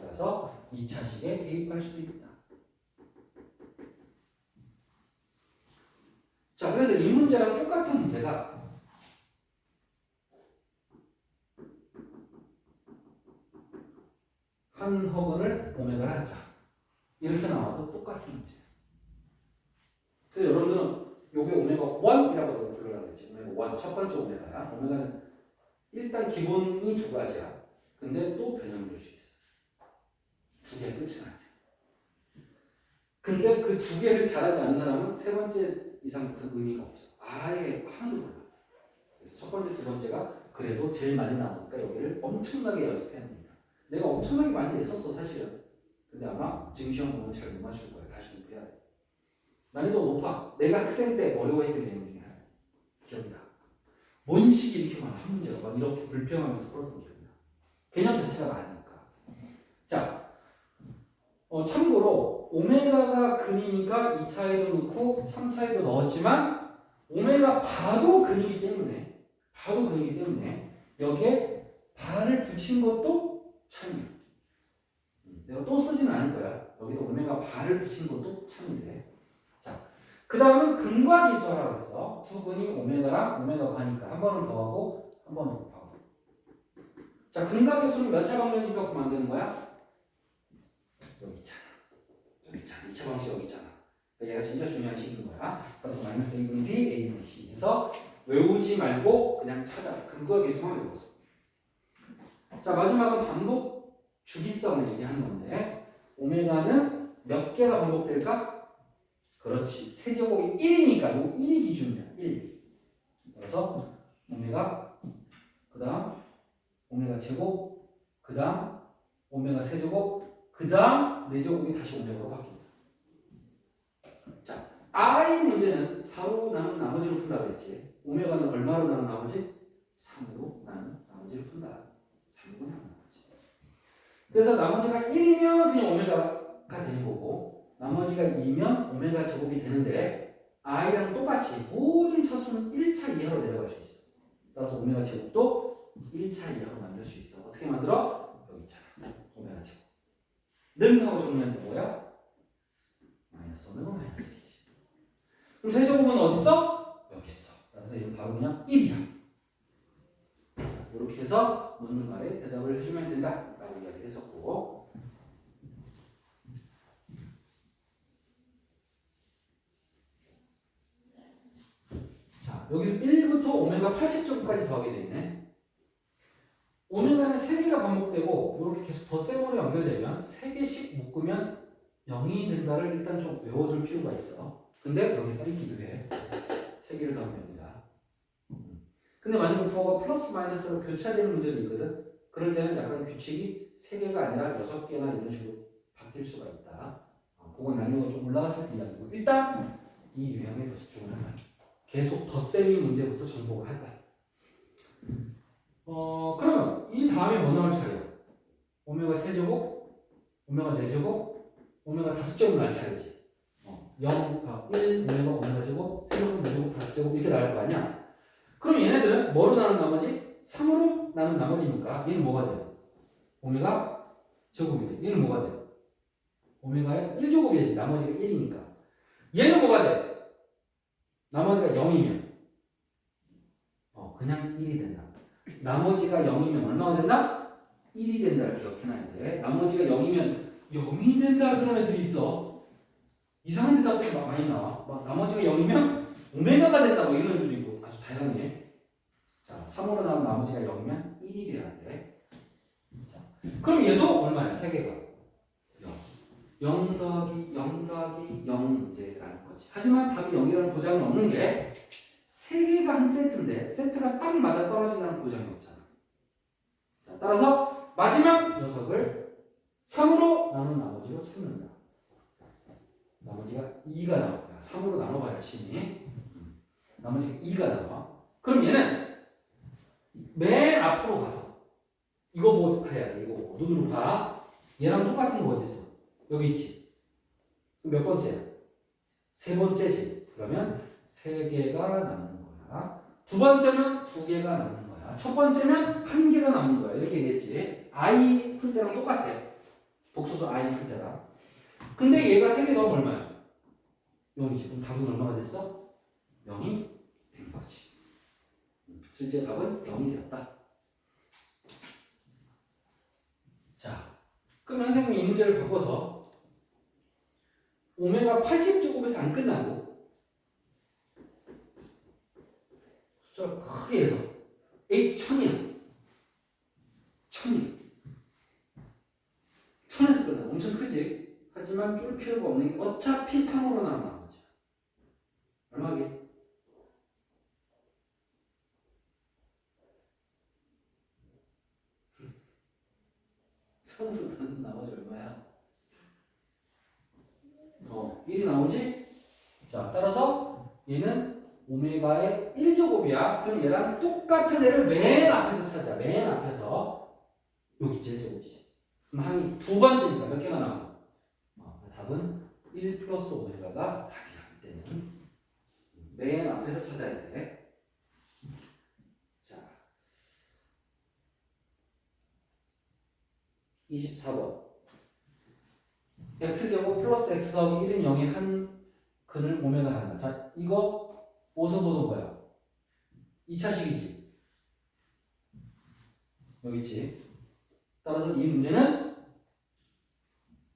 따라서 2차식에 대입할 수도 있다. 자, 그래서 이 문제랑 똑같은 문제가 한 허근을 오메가를 하자. 이렇게 나와도 똑같은 문제예요. 그래서 여러분들은 요게 오메가 1이라고 불러라고 했지. 오메가 1, 첫 번째 오메가야. 오메가는 일단 기본이 두 가지야. 근데 또 변형이 될 수 있어. 두 개의 끝은 아니야. 근데 그 두 개를 잘하지 않는 사람은 세 번째 이상부터는 의미가 없어. 아예 하나도 몰라. 그래서 첫 번째, 두 번째가 그래도 제일 많이 나오니까 여기를 엄청나게 연습해야 됩니다. 내가 엄청나게 많이 했었어, 사실은. 근데 아마 지금 시험 보면 잘 못 맞출 거야. 다시 공부해야 돼. 난이도 높아. 내가 학생 때 어려워했던 내용 중에 하나. 기억이 나. 뭔 식이 이렇게 많아. 한 문제가 막 이렇게 불평하면서 풀었던 기억이 나. 개념 자체가 많으니까. 자, 참고로 오메가가 근이니까 2차에도 넣고 3차에도 넣었지만 오메가 바도 근이기 때문에 여기에 바를 붙인 것도 참이야. 내가 또 쓰지는 않을 거야. 여기도 오메가 바를 붙인 것도 참이 돼. 자, 그 다음은 근과 기수하라고 했어. 두 근이 오메가랑 오메가 바니까 한 번은 더하고 한 번은 곱하고. 자, 근과 기수는 몇 차 방정식 갖고 만드는 거야? 여기 있잖아. 2차 방식 여기 있잖아. 그러니까 얘가 진짜 중요한 식인 거야. 그래서 마이너스 a분의 b, a분의 c 해서 외우지 말고 그냥 찾아. 근과 기수만 외워서. 자, 마지막은 반복 주기성을 얘기하는 건데 오메가는 몇 개가 반복될까? 그렇지. 세제곱이 1이니까 이거 1이 기준이야. 1. 그래서 오메가 그 다음 오메가 제곱 그 다음 오메가 세제곱 그 다음 4제곱이 다시 오메가로 바뀝니다. 자, I 문제는 4로 나눈 나머지로 푼다 그랬지. 오메가는 얼마로 나눈 나머지? 3으로 나눈 나머지로 푼다. 3으로 나눈 나머지. 그래서 나머지가 1이면 그냥 오메가가 되는 거고 나머지가 2면 오메가 제곱이 되는데 I랑 똑같이 모든 차수는 1차 이하로 내려갈 수 있어. 따라서 오메가 제곱도 1차 이하로 만들 수 있어. 어떻게 만들어? 여기 있잖아. 오메가 제곱. 는 하고 정리하는 게 뭐야? 마이너스 오메가 마이너스 1이지. 그럼 세제곱은 어디 있어? 여기 있어. 그래서 이건 바로 그냥 1이야. 이렇게 해서 묻는 말에 대답을 해주면 된다 라고 이야기를 했었고 자, 여기서 1부터 오메가 80쪽까지 더하게 돼 있네. 오메가는 3개가 반복되고 이렇게 계속 덧셈으로 연결되면 3개씩 묶으면 0이 된다를 일단 좀 외워둘 필요가 있어. 근데 여기 써있기도 해. 3개를 더하면 0이다. 근데 만약에 부호가 플러스 마이너스가 교차되는 문제도 있거든. 그럴 때는 약간 규칙이 3개가 아니라 6개나 이런 식으로 바뀔 수가 있다. 그건 난이도가 좀 올라갔을 때 이야기고 일단 이 유형에 더 집중을 한다. 계속 덧셈이 문제부터 정복을 한다. 그러면 이 다음에 뭐 나올 차례야? 오메가 세제곱, 오메가 4제곱, 오메가 5제곱 나올 차례지. 1, 오메가 제곱, 세제곱, 4제곱, 5제곱 이렇게 나올 거 아니야? 그럼 얘네들은 뭐로 나눈 나머지? 3으로 나눈 나머지니까 얘는 뭐가 돼요? 오메가 제곱이 돼. 얘는 뭐가 돼요? 오메가의 1제곱이지. 나머지가 1이니까. 얘는 뭐가 돼? 나머지가 0이면 그냥 1이 된다. 나머지가 0이면 얼마가 된다? 1이 된다를 기억해놔야 돼. 나머지가 0이면 0이 된다 그런 애들이 있어. 이상한 대답들이 많이 나와. 나머지가 0이면 오메가가 된다 뭐 이런 애들도 있고 아주 다양해. 자, 3으로 나오면 나머지가 0이면 1이 돼야 돼. 자, 그럼 얘도 얼마야? 3개가 0 더하기 0 더하기 0 문제라는 거지. 하지만 답이 0이라는 보장은 없는 게 3개가 한 세트인데 세트가 딱 맞아 떨어진다는 보장이 없잖아. 자, 따라서 마지막 녀석을 3으로 나눈 나머지로 찾는다. 나머지가 2가 나올 거야. 3으로 나눠봐야 열심히. 나머지가 2가 나와. 그럼 얘는 맨 앞으로 가서 이거 보고 해야 돼. 이거 보고 눈으로 봐. 얘랑 똑같은 거 어디 있어? 여기 있지. 몇 번째야? 3번째지. 그러면 3개가 남는 거야. 두 번째는 2개가 남는 거야. 첫 번째는 1개가 남는 거야. 이렇게 얘기했지. I 풀 때랑 똑같아. 복소수 I 풀 때랑. 근데 얘가 3개 더하면 얼마야? 0이지. 그럼 답은 얼마가 됐어? 0이 된 거지. 실제 답은 0이 되었다. 자, 그러면 선생님이 이 문제를 바꿔서 오메가 80제곱에서 안 끝나고 숫자를 크게 해서 1000이야. 1000이야. 1000에서 끝나. 엄청 크지? 하지만 쫄 필요가 없는 게 어차피 3으로 나오는 거지. 얼마게? 3으로 나오는 나머지 얼마야? 1이 나오지? 자, 따라서 얘는 오메가의 1제곱이야. 그럼 얘랑 똑같은 애를 맨 앞에서 찾아. 맨 앞에서. 여기 1제곱이지. 그럼 항이 두 번째니까 몇 개가 나와? 답은 1 플러스 오메가가 답이야. 이때는 맨 앞에서 찾아야 돼. 자, 24번. x제곱 플러스 x 더하기 1은 0의 한 근을 오메가를 한다. 자, 이거 오선도는 뭐야? 2차식이지. 여기 있지. 따라서 이 문제는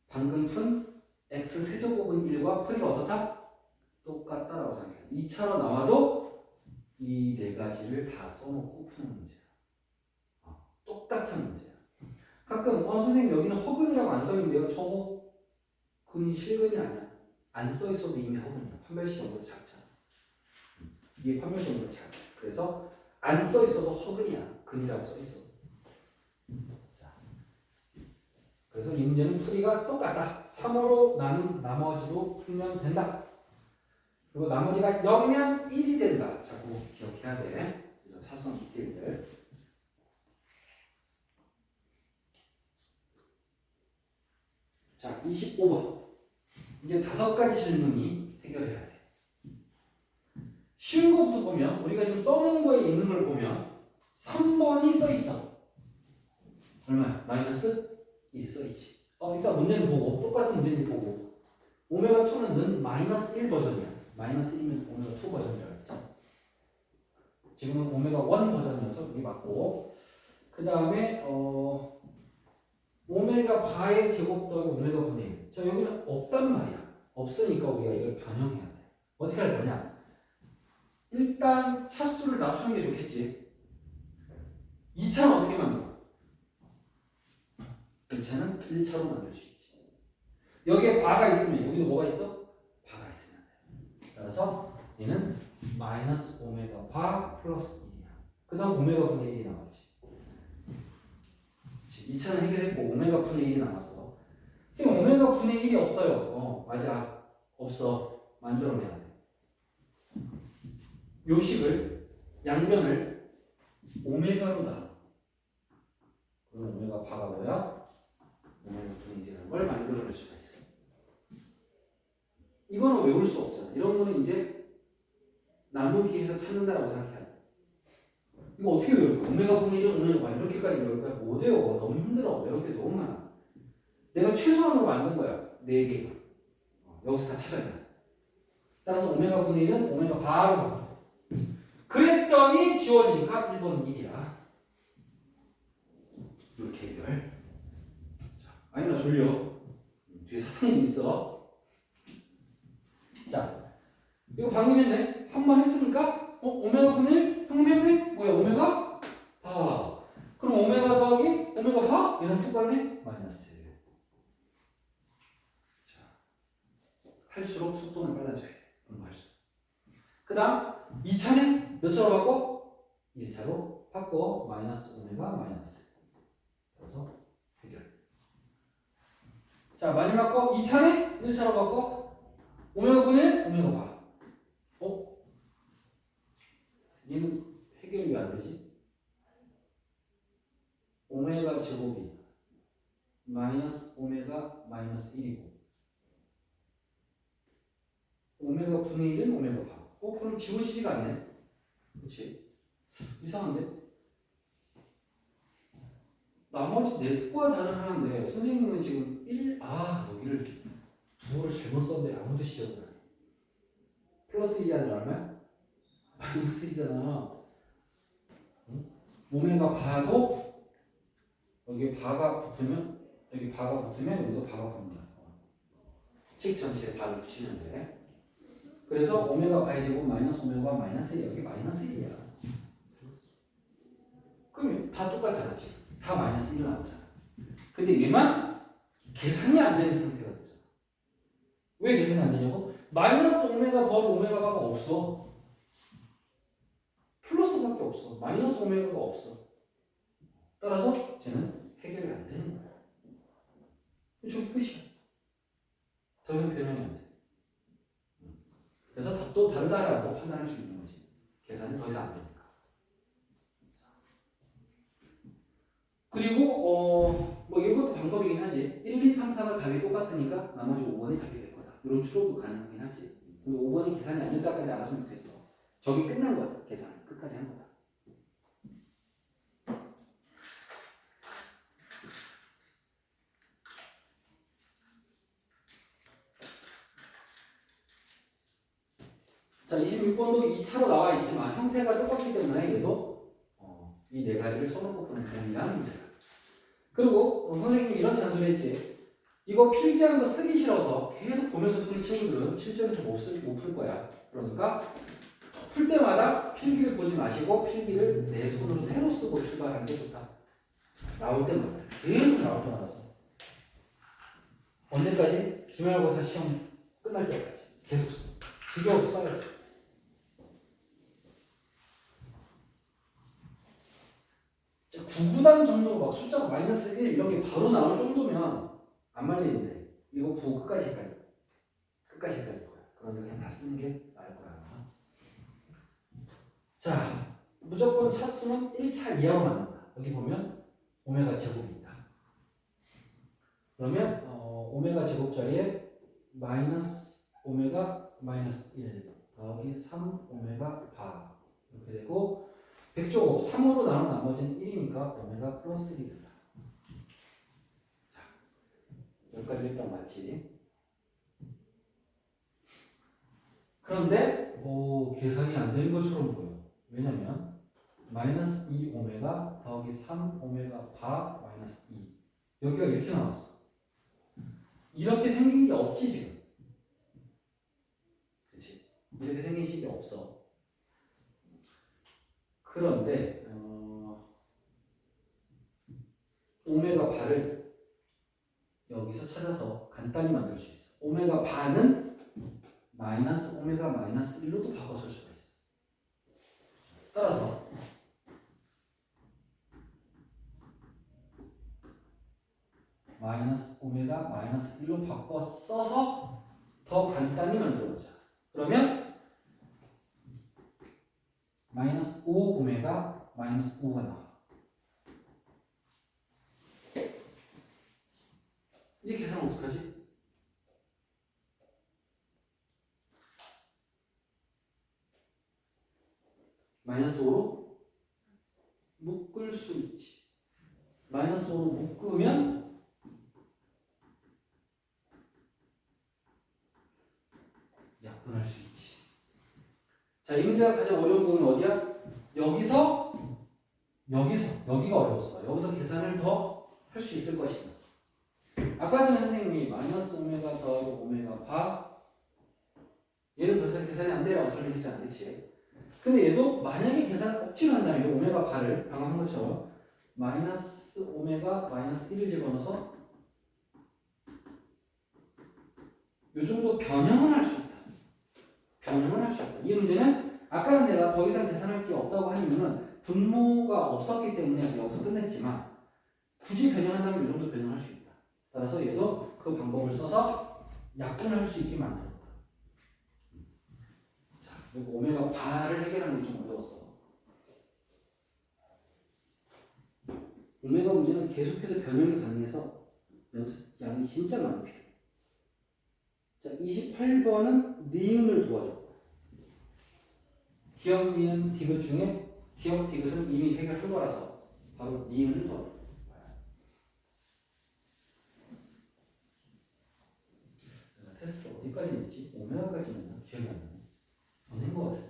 방금 푼 x 세제곱은 1과 풀이가 어떻다? 똑같다라고 생각해요. 2차로 나와도 이 네 가지를 다 써놓고 푸는 문제야. 똑같은 문제야. 가끔 선생님 여기는 허근이라고 안 써있는데요. 저거 근이 실근이 아니야. 안 써있어도 이미 허근이야. 판별식용보다 작잖아. 이게 판별식용보다 작아. 그래서 안 써있어도 허근이야. 근이라고 써있어. 자, 그래서 이 문제는 풀이가 똑같다. 3으로 나눈 나머지로 풀면 된다. 그리고 나머지가 0이면 1이 된다. 자, 그거 기억해야 돼. 이런 사소한 디테일들. 자, 25번. 이제 5가지 질문이 해결해야 돼. 쉬운 거부터 보면 우리가 지금 써놓은 거에 있는 걸 보면 3번이 써있어. 얼마야? 마이너스 1이 써있지. 일단 문제는 보고 똑같은 문제인지 보고 오메가2는 마이너스 1 버전이야. 마이너스 1이면 오메가2 버전이라고 했지. 지금은 오메가1 버전이어서 이게 맞고 그 다음에 오메가 바의 제곱 더하기 오메가 분의 1. 자, 여기는 없단 말이야. 없으니까 우리가 이걸 반영해야 돼. 어떻게 할 거냐? 일단 차수를 낮추는 게 좋겠지. 2차는 어떻게 만들어? 2차는 1차로 만들 수 있지. 여기에 바가 있으면 여기도 뭐가 있어? 바가 있으면 돼. 따라서 얘는 마이너스 오메가 바 플러스 1이야. 그 다음 오메가 분의 1이 나왔지. 2차는 해결했고 오메가 분의 1이 남았어. 선생님 오메가 분의 1이 없어요. 맞아. 없어. 만들어내야 돼. 요식을 양변을 오메가로 나. 그럼 오메가 바가 뭐야? 오메가 분의 1이라는 걸 만들어낼 수가 있어. 이거는 외울 수 없잖아. 이런 거는 이제 나누기 해서 찾는다라고 생각해야 돼. 이거 어떻게 외울 거야? 오메가 분의 1은 오메가 바 이렇게까지 외울 거야? 못 외워. 너무 힘들어. 외울 게 너무 많아. 내가 최소한으로 만든 거야. 4개가. 여기서 다 찾아야 돼. 따라서 오메가 분의 1은 오메가 바로 바꿔. 그랬더니 지워지니까 1번은 1이야. 이렇게 해결. 자, 아니 나 졸려. 뒤에 사탕이 있어. 자, 이거 방금 했네. 한 번 했으니까 오메가 분의 1? 방금 했네? 뭐야 오메가 플러스가 얘는 똑같네? 마이너스. 자, 할수록 속도는 빨라져야 돼. 할수록. 그 다음 2차는 몇 차로 바꿔? 1차로 바꿔. 마이너스 오메가 마이너스. 그래서 해결. 자, 마지막 거 2차는 1차로 바꿔. 오메가 분의 오메가 바. 얘는 해결이 왜 안 되지? 오메가 제곱이 마이너스 오메가 마이너스 1이고 오메가 분의 1은 오메가 바. 그럼 지워지지가 않네. 그치? 이상한데? 나머지 네 거와 다른 하나인데 선생님은 지금 여기를 부호를 잘못 썼는데 아무 뜻이 없네. 플러스 1이 아니라 얼마야? 마이너스 1이잖아. 응? 오메가 바도 여기 바가 붙으면 여기도 바가 붙습니다. 식 전체에 바를 붙이면 돼. 그래서 오메가 바의 제곱 마이너스 오메가 마이너스 1 여기 마이너스 1이야. 그럼 다 똑같잖아 지금. 다 마이너스 1 나왔잖아. 근데 얘만 계산이 안 되는 상태가 됐잖아. 왜 계산이 안 되냐고? 마이너스 오메가 더하기 오메가가 없어. 플러스밖에 없어. 마이너스 오메가가 없어. 따라서 쟤는 해결이 안 되는 거야. 저기 끝이야. 더 이상 변형이 안 돼. 그래서 답도 다르다라고 판단할 수 있는 거지. 계산이 더 이상 안 되니까. 그리고 뭐 이것도 방법이긴 하지. 1, 2, 3, 4가 답이 똑같으니까 나머지 5번이 답이 될 거다. 이런 추론도 가능하긴 하지. 근데 5번이 계산이 안 될까까지 알았으면 좋겠어. 저기 끝난 거야. 계산 끝까지 한 거다. 자, 26번도 2차로 나와 있지만 형태가 똑같기 때문에 얘도 이 네 가지를 써놓고 푸는 동일한 문제다. 그리고 선생님이 이런 잔소리 했지. 이거 필기한 거 쓰기 싫어서 계속 보면서 푸는 친구들은 실전에서 못 풀 거야. 그러니까 풀 때마다 필기를 보지 마시고 필기를 내 손으로 새로 쓰고 출발하는 게 좋다. 나올 때마다 계속 나올 때마다 써. 언제까지? 기말고사 시험 끝날 때까지 계속 써. 지겨워서 써야 돼. 구구단 정도로 막 숫자가 마이너스 1 이런 게 바로 나올 정도면 안 말리는데 이거 구구 끝까지 헷갈려. 끝까지 헷갈릴 거야. 그러니까 그냥 다 쓰는 게 나을 거야. 자, 무조건 차수는 1차 이하로 만든다. 여기 보면 오메가 제곱이 있다. 그러면 오메가 제곱 자리에 마이너스 오메가 마이너스 1 더하기 3 오메가 바 이렇게 되고 100제곱 3으로 나눈 나머지는 1이니까 오메가 플러스 1이 된다. 자, 여기까지 일단 맞지. 그런데 계산이 안 되는 것처럼 보여. 왜냐면 마이너스 2 오메가 더하기 3 오메가 바 마이너스 2 여기가 이렇게 나왔어. 이렇게 생긴 게 없지 지금. 그렇지? 이렇게 생긴 식이 없어. 그런데 오메가 바를 여기서 찾아서 간단히 만들 수 있어. 오메가 바는 마이너스 오메가 마이너스 1로도 바꿔 쓸 수가 있어. 따라서 마이너스 오메가 마이너스 1로 바꿔 써서 더 간단히 만들어 보자. 그러면 마이너스 5 오메가 마이너스 5가 나와. 이제 계산은 어떡하지? 마이너스 5로 묶을 수 있지. 마이너스 5로 묶으면 약분할 수 있지. 자, 이 문제가 가장 어려운 부분은 어디야? 여기가 어려웠어. 여기서 계산을 더 할 수 있을 것이다. 아까 전에 선생님이 마이너스 오메가 더하기 오메가 바 얘는 더 이상 계산이 안 돼라고 설명했지 않겠지? 근데 얘도 만약에 계산을 억지로 한다면 이 오메가 바를 방금 한 것처럼 마이너스 오메가 마이너스 1을 집어넣어서 이 정도 변형을 할 수 있다. 변형을 할 수 있다. 이 문제는 아까는 내가 더 이상 계산할 게 없다고 한 이유는 분모가 없었기 때문에 여기서 끝냈지만 굳이 변형한다면 이 정도 변형할 수 있다. 따라서 얘도 그 방법을 써서 약분을 할 수 있게 만들었다. 자, 그리고 오메가 바를 해결하는 게 좀 어려웠어. 오메가 문제는 계속해서 변형이 가능해서 연습량이 진짜 많이 필요해. 자, 28번은 니은을 도와줘. 기억, 니은, 디귿 중에 기억, 디귿은 이미 해결한 거라서 바로 니은을 도와줘. 테스트 어디까지 냈지? 오메가까지 냈나? 기억이 안 나네. 안 낸 거 같은데.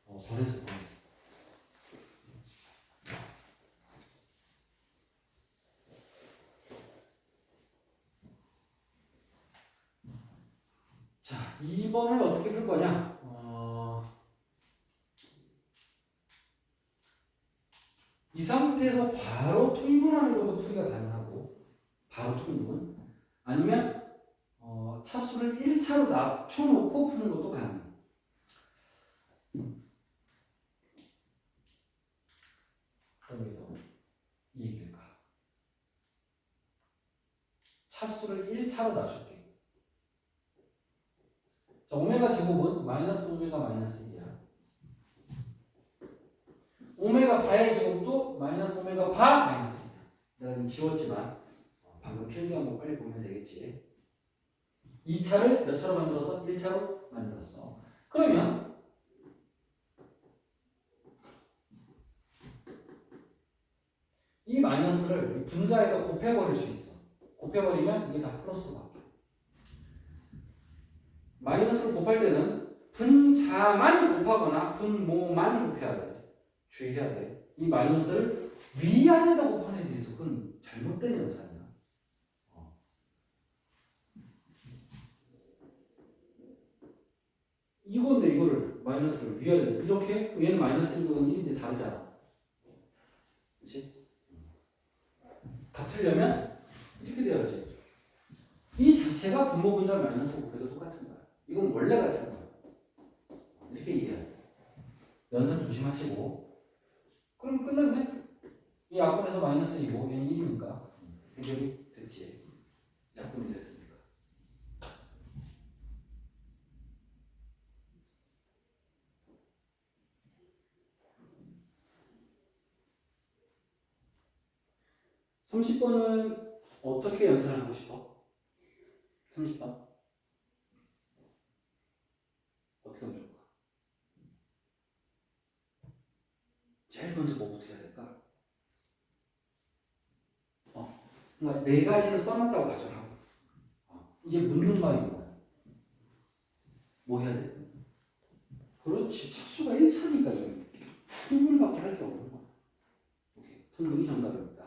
보냈어. 자, 2번을 어떻게 풀 거냐? 이 상태에서 바로 통분하는 것도 풀이가 가능하고, 바로 통분. 아니면 차수를 1차로 낮춰놓고 푸는 것도 가능해요. 그럼 더 이 얘기일까? 차수를 1차로 낮출게. 자, 오메가 제곱은 마이너스 오메가 마이너스 1이야. 오메가 바의 제곱도 마이너스 오메가 바 마이너스 1이야. 내가 지금 지웠지만 방금 필기한 거 빨리 보면 되겠지. 2차를 몇 차로 만들어서 1차로 만들었어. 그러면 이 마이너스를 분자에다 곱해버릴 수 있어. 곱해버리면 이게 다 플러스로 바뀌어. 마이너스를 곱할 때는 분자만 곱하거나 분모만 곱해야 돼. 주의해야 돼. 이 마이너스를 위아래다 곱하는 애들이 있어. 그건 잘못된 연산이야. 이건데 이거를 마이너스를 위아래 이렇게 얘는 마이너스 1이고 1인데 다르잖아. 그렇지? 같으려면 이렇게 돼야지. 이 자체가 분모 분자 마이너스 곱해도 똑같은 거야. 이건 원래 같은 거야. 이렇게 이해해야 돼. 연산 조심하시고. 그럼 끝났네. 이 약분에서 마이너스 2고 얘는 1이니까 해결이 됐지. 약분이 됐으니까. 30번은 어떻게 연산을 하고 싶어? 30번 어떻게 하면 좋을까? 제일 먼저 뭐부터 해야 될까? 그러니까 네 가지는 써놨다고 가정하고 이제 묻는 말이 뭐야? 뭐 해야 돼? 그렇지, 차수가 1차니까 좀 통분밖에 할 게 없는 거야. 오케이, 통분이 정답입니다.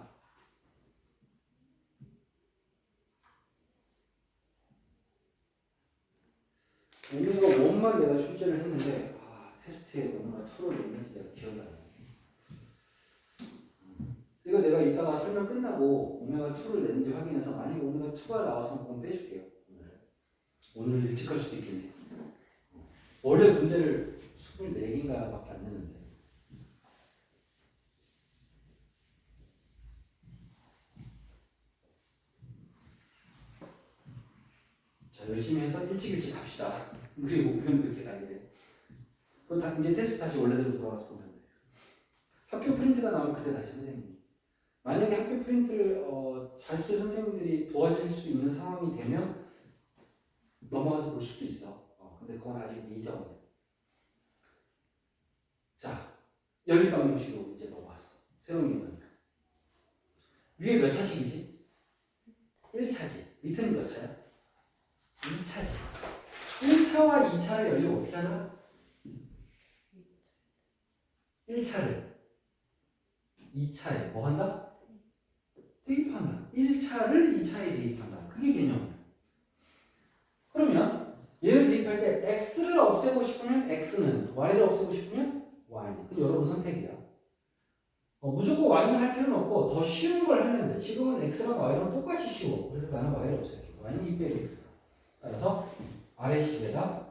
오메가 1만 내가 출제를 했는데 테스트에 오메가 2를 냈는지 내가 기억이 안 나네. 이거 내가 이따가 설명 끝나고 오메가 2를 냈는지 확인해서 만약에 오메가 2가 나왔으면 그건 빼줄게요. 오늘 일찍 갈 수도 있겠네. 원래 문제를 24개인가 밖에 안 내는데. 자, 열심히 해서 일찍 갑시다. 우리 목표는 그렇게 가야 돼. 그거 다 이제 테스트 다시 원래대로 돌아가서 보면 돼. 학교 프린트가 나오면 그때 다시 선생님. 만약에 학교 프린트를 자기 선생님들이 도와줄 수 있는 상황이 되면 넘어가서 볼 수도 있어. 근데 그건 아직 미정이야. 자, 연립 방정식으로 이제 넘어갔어. 새로운 개념. 위에 몇 차식이지? 1차지. 밑에는 몇 차야? 2차지. 1차와 2차를 연립 어떻게 하나? 1차를 2차에 뭐 한다? 대입한다. 1차를 2차에 대입한다. 그게 개념이야. 그러면 얘를 대입할 때 x를 없애고 싶으면 x는, y를 없애고 싶으면 y는. 그 여러분 선택이야. 무조건 y는 할 필요는 없고 더 쉬운 걸 하면 돼. 지금은 x랑 y랑 똑같이 쉬워. 그래서 나는 y를 없앨게. y는 2 빼기 x. 따라서 아래식에다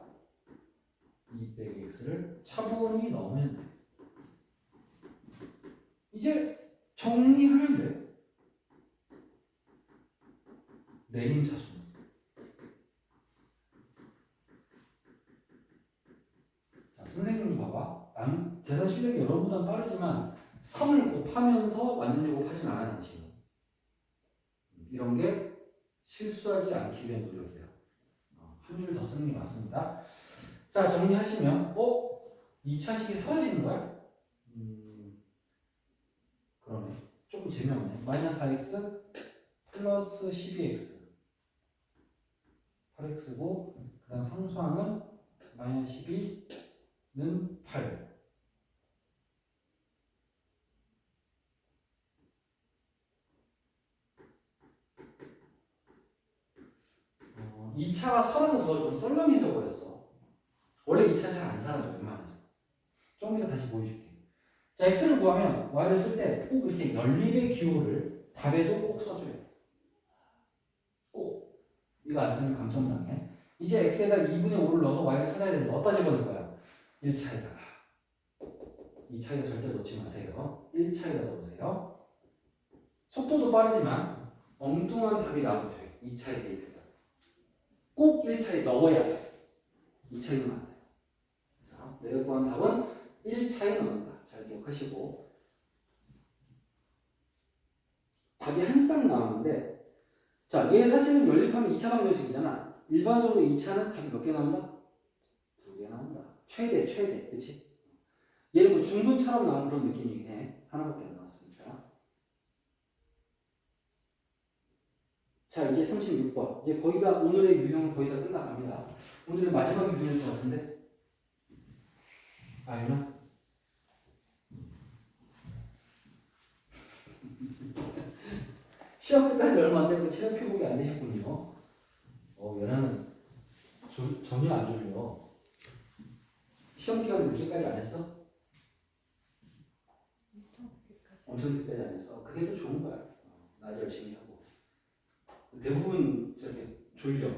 2 빼기 x를 차분히 넣으면 돼. 이제 정리하면 돼. 내림차순. 자, 선생님 봐봐. 난 계산 실력이 여러분보다 빠르지만 3을 곱하면서 완전 제곱하진 않았는 지금. 이런 게 실수하지 않기 위한 노력이야. 한 줄 더 쓰는 게 맞습니다. 자, 정리하시면 2차식이 사라지는 거야? 그러네. 조금 재미없네. 마이너스 4x 플러스 12x 8x고 그 다음 상수항은 마이너스 12는 8. 2차가 사라져서 좀 썰렁해져 버렸어. 원래 2차 잘 안 사라져 웬만해서. 좀 이따 다시 보여줄게. 자, x를 구하면 y를 쓸 때 꼭 이렇게 연립의 기호를 답에도 꼭 써줘요. 꼭. 이거 안 쓰면 감점당해. 이제 x에다 2분의 5를 넣어서 y를 찾아야 되는데 어디다 집어넣을 거야? 1차에다가. 2차에 절대 놓지 마세요. 1차에다 넣으세요. 속도도 빠르지만 엉뚱한 답이 나오면 돼. 2차에 대입해요. 꼭 1차에 넣어야 돼. 2차에 넣으면 안 돼. 자, 내가 구한 답은 1차에 넣는다. 잘 기억하시고. 답이 한 쌍 나오는데, 자, 얘 사실은 연립하면 2차 방정식이잖아. 일반적으로 2차는 답이 몇 개 나온다? 2개 나온다. 최대, 그치? 얘는 뭐 중분처럼 나온 그런 느낌이긴 해. 하나밖에 안 나왔으니까. 자, 이제 36번. 이제 거의 다, 오늘의 유형은 거의 다 끝나갑니다. 오늘의 마지막 유형일 것 같은데? 유나? 시험 끝난 지 얼마 안 됐고 체력 회복이 안 되셨군요. 연하는 전혀 안 졸려. 시험 기간에 늦게까지 안 했어? 엄청 늦게까지 안 했어. 그게 더 좋은 거야. 낮에 열심히 하고. 대부분 저렇게 졸려.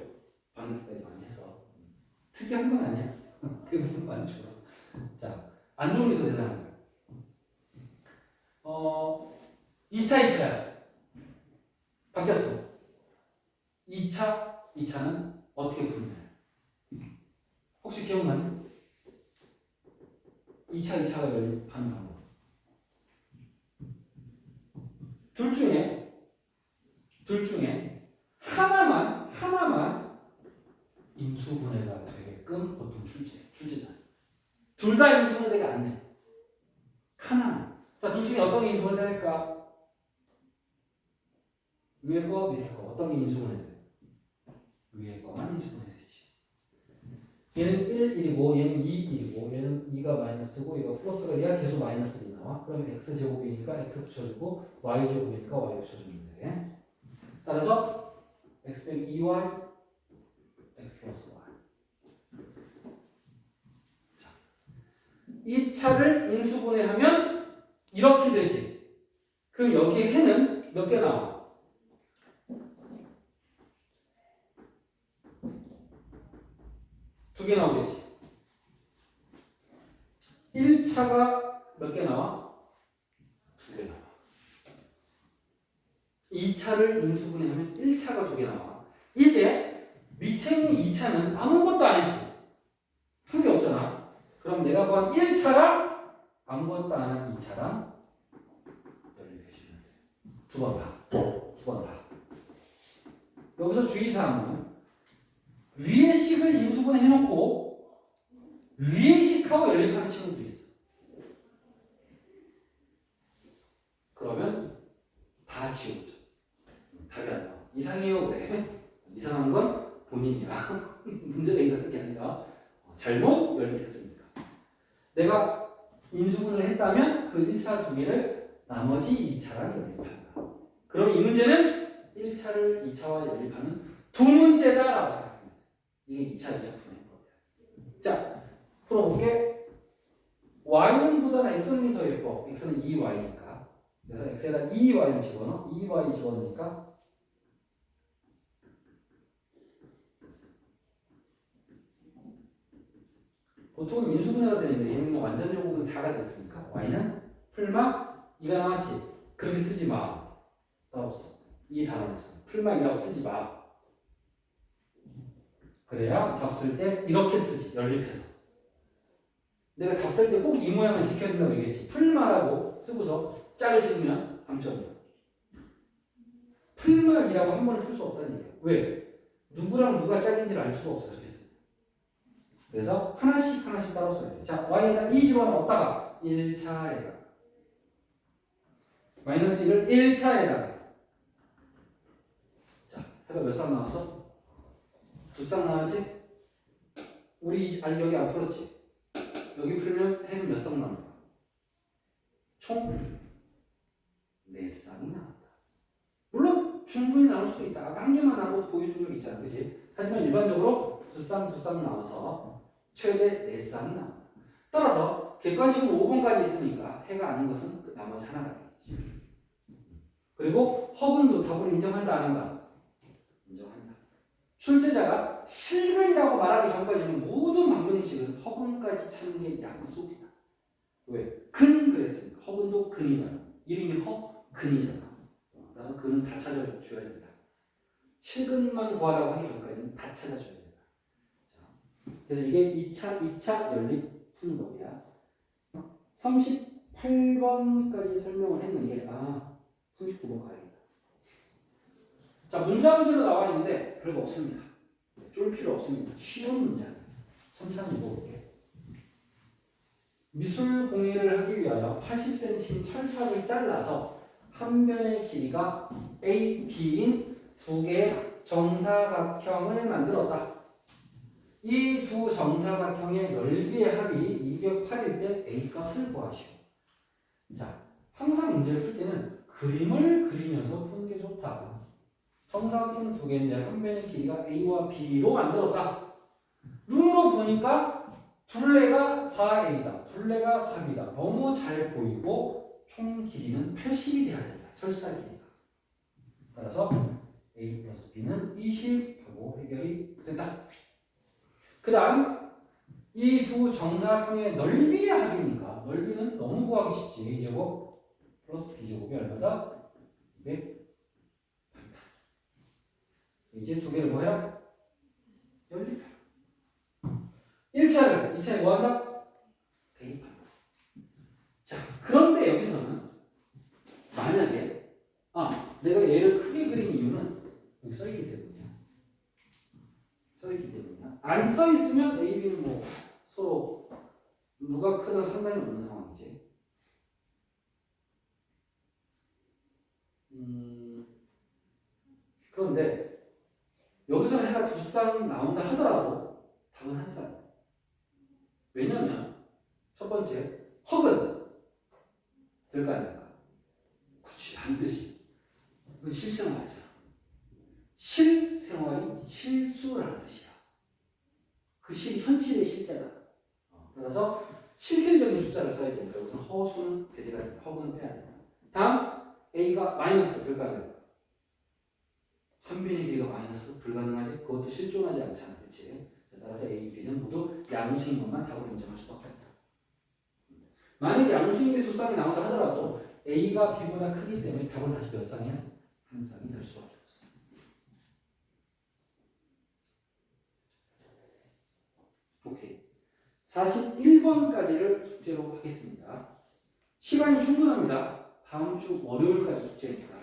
밤늦게까지 많이 해서. 특이한 건 아니야. 대부분 많이 졸어. 자, 안 좋은 게 더 대단한 거야. 2차야. 바뀌었어. 2차는 어떻게 풀면 돼? 혹시 기억나니? 2차가 연립하는 방법. 둘 중에 하나만 인수분해가 되게끔 보통 출제잖아. 둘 다 인수분해가 안 돼. 하나만. 자, 둘 중에 어떤 게 인수분해 될까? 위에 거, 밑에 거. 어떤 게 인수분해 돼? 위에 거만 인수분해 되지. 얘는 1, 1이고, 얘는 2, 1이고, 얘는 2가 마이너스고, 이거 플러스가 얘가 계속 마이너스로 나와. 그러면 x제곱이니까 x 붙여주고, y제곱이니까 y 붙여주면 돼. 따라서 x 빼기 2y, x 플러스 y. 자, 2차를 인수분해하면 이렇게 되지. 그럼 여기에 해는 몇 개 나와? 두 개 나오겠지. 1차가 몇 개 나와? 2개 나와. 2차를 인수분해하면 1차가 2개 나와. 이제 밑에 있는 2차는 아무것도 안 했지. 한 게 없잖아. 그럼 내가 구한 1차랑 아무것도 안 한 2차랑 연립해주면 돼. 두 번 다. 여기서 주의사항은 위의 식을 인수분해 해놓고 위의 식하고 연립하는 식물도 있어. 그러면 다 지워져. 답이 안 나와. 이상해요 그래. 이상한 건 본인이야. 문제가 이상한 게 아니라 잘못 연립했으니까. 내가 인수분해를 했다면 그 1차 2개를 나머지 2차랑 연립한다. 그럼 이 문제는 1차를 2차와 연립하는 두 문제다라고 생각합니다. 이게 2차 분해 법이야. 자, 풀어볼게. y는 보다 x는 더 예뻐. x는 2y니까. 그래서 x에다 2y를 집어넣어. 2y 집어넣으니까 보통은 인수분해가 되는데 얘는 완전 제곱은 4가 됐으니까 y는 풀마 2가 나왔지. 그렇게 쓰지 마. 따로 없어. 이 단원에서 풀마 2라고 쓰지 마. 그래야 답 쓸 때 이렇게 쓰지. 연립해서. 내가 답 쓸 때 꼭 이 모양을 지켜야 된다고 얘기했지. 풀마라고 쓰고서 짝을 집으면 당첨이야. 풀마 2라고 한 번에 쓸 수 없다는 얘기야. 왜? 누구랑 누가 짝인지를 알 수가 없어. 이렇게 쓰. 그래서 하나씩 따로 써야 돼. 자, y에다 2 집어넣었다가 1차에다 마이너스 1을 1차에다가 자, 해가 몇 쌍 나왔어? 2쌍 나왔지? 우리 아직 여기 안 풀었지? 여기 풀면 해는 몇 쌍 나올까? 총 4쌍이 나온다. 물론 충분히 나올 수도 있다. 아까 한 개만 나오고 보여준 적 있잖아. 그치? 하지만 일반적으로 2쌍 나와서 최대 4쌍이 나온다. 따라서 객관식은 5번까지 있으니까 해가 아닌 것은 그 나머지 하나가 되겠지. 그리고 허근도 답을 인정한다 안 한다? 인정한다. 출제자가 실근이라고 말하기 전까지는 모든 방정식은 허근까지 찾는 게 약속이다. 왜? 근 그랬으니까. 허근도 근이잖아. 이름이 허근이잖아. 그래서 근은 다 찾아줘야 된다. 실근만 구하라고 하기 전까지는 다 찾아줘야 된다. 자, 그래서 이게 2차 연립 푸는 법이야. 38번까지 설명을 했는데 39번 가야겠다. 자, 문제로 나와 있는데 별거 없습니다. 쫄 필요 없습니다. 쉬운 문제. 천천히 읽어볼게. 미술 공예를 하기 위하여 80cm 철사를 잘라서 한 변의 길이가 A, B인 두 개의 정사각형을 만들었다. 이 두 정사각형의 넓이의 합이 208일 때 A 값을 구하시오. 자, 항상 문제를 풀 때는 그림을 그리면서 푸는 게 좋다. 정사각형 두 개인데 한 변의 길이가 A와 B로 만들었다. 눈으로 보니까 둘레가 4A다. 둘레가 3이다. 너무 잘 보이고 총 길이는 80이 돼야 된다. 철사 길이가. 따라서 A 플러스 B는 20 하고 해결이 된다. 그 다음 이 두 정사각형의 넓이의 합이니까 넓이는 너무 구하기 쉽지. A제곱 플러스 B제곱이 얼마다? 200. 이제 두 개를 뭐 해요? 연립해. 2차에 뭐 한다? 대입한다. 자, 그런데 여기서는 만약에 내가 얘를 크게 그린 이유는 여기 써있기 때문이야. 안 써있으면 A, B는 뭐 서로 누가 크든 상관이 없는 상황이지. 그런데 여기서는 해가 2쌍 나온다 하더라도 답은 한 쌍. 왜냐면 첫 번째 허근 될까 안 될까? 그렇지, 반드시. 이건 실생활이잖아. 실생활이 실수라는 뜻이야. 그 실이 현실의 실제다. 따라서 실질적인 숫자를 써야 되니까 여기서 허수는 배제가 된다. 허근은 빼야 된다. 다음 A가 마이너스 될까 안 될까? 한 변의 길이가 마이너스 불가능하지? 그것도 실존하지 않잖아. 그치? 따라서 A, B는 모두 양수인 것만 답으로 인정할 수밖에 없다. 만약에 양수인 게 2쌍이 나온다 하더라도 A가 B보다 크기 때문에 답은 다시 몇 쌍이야? 한 쌍이 될 수밖에 없어. 오케이. 41번까지를 숙제로 하겠습니다. 시간이 충분합니다. 다음 주 월요일까지 숙제니까.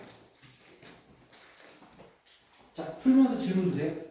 자, 풀면서 질문 주세요.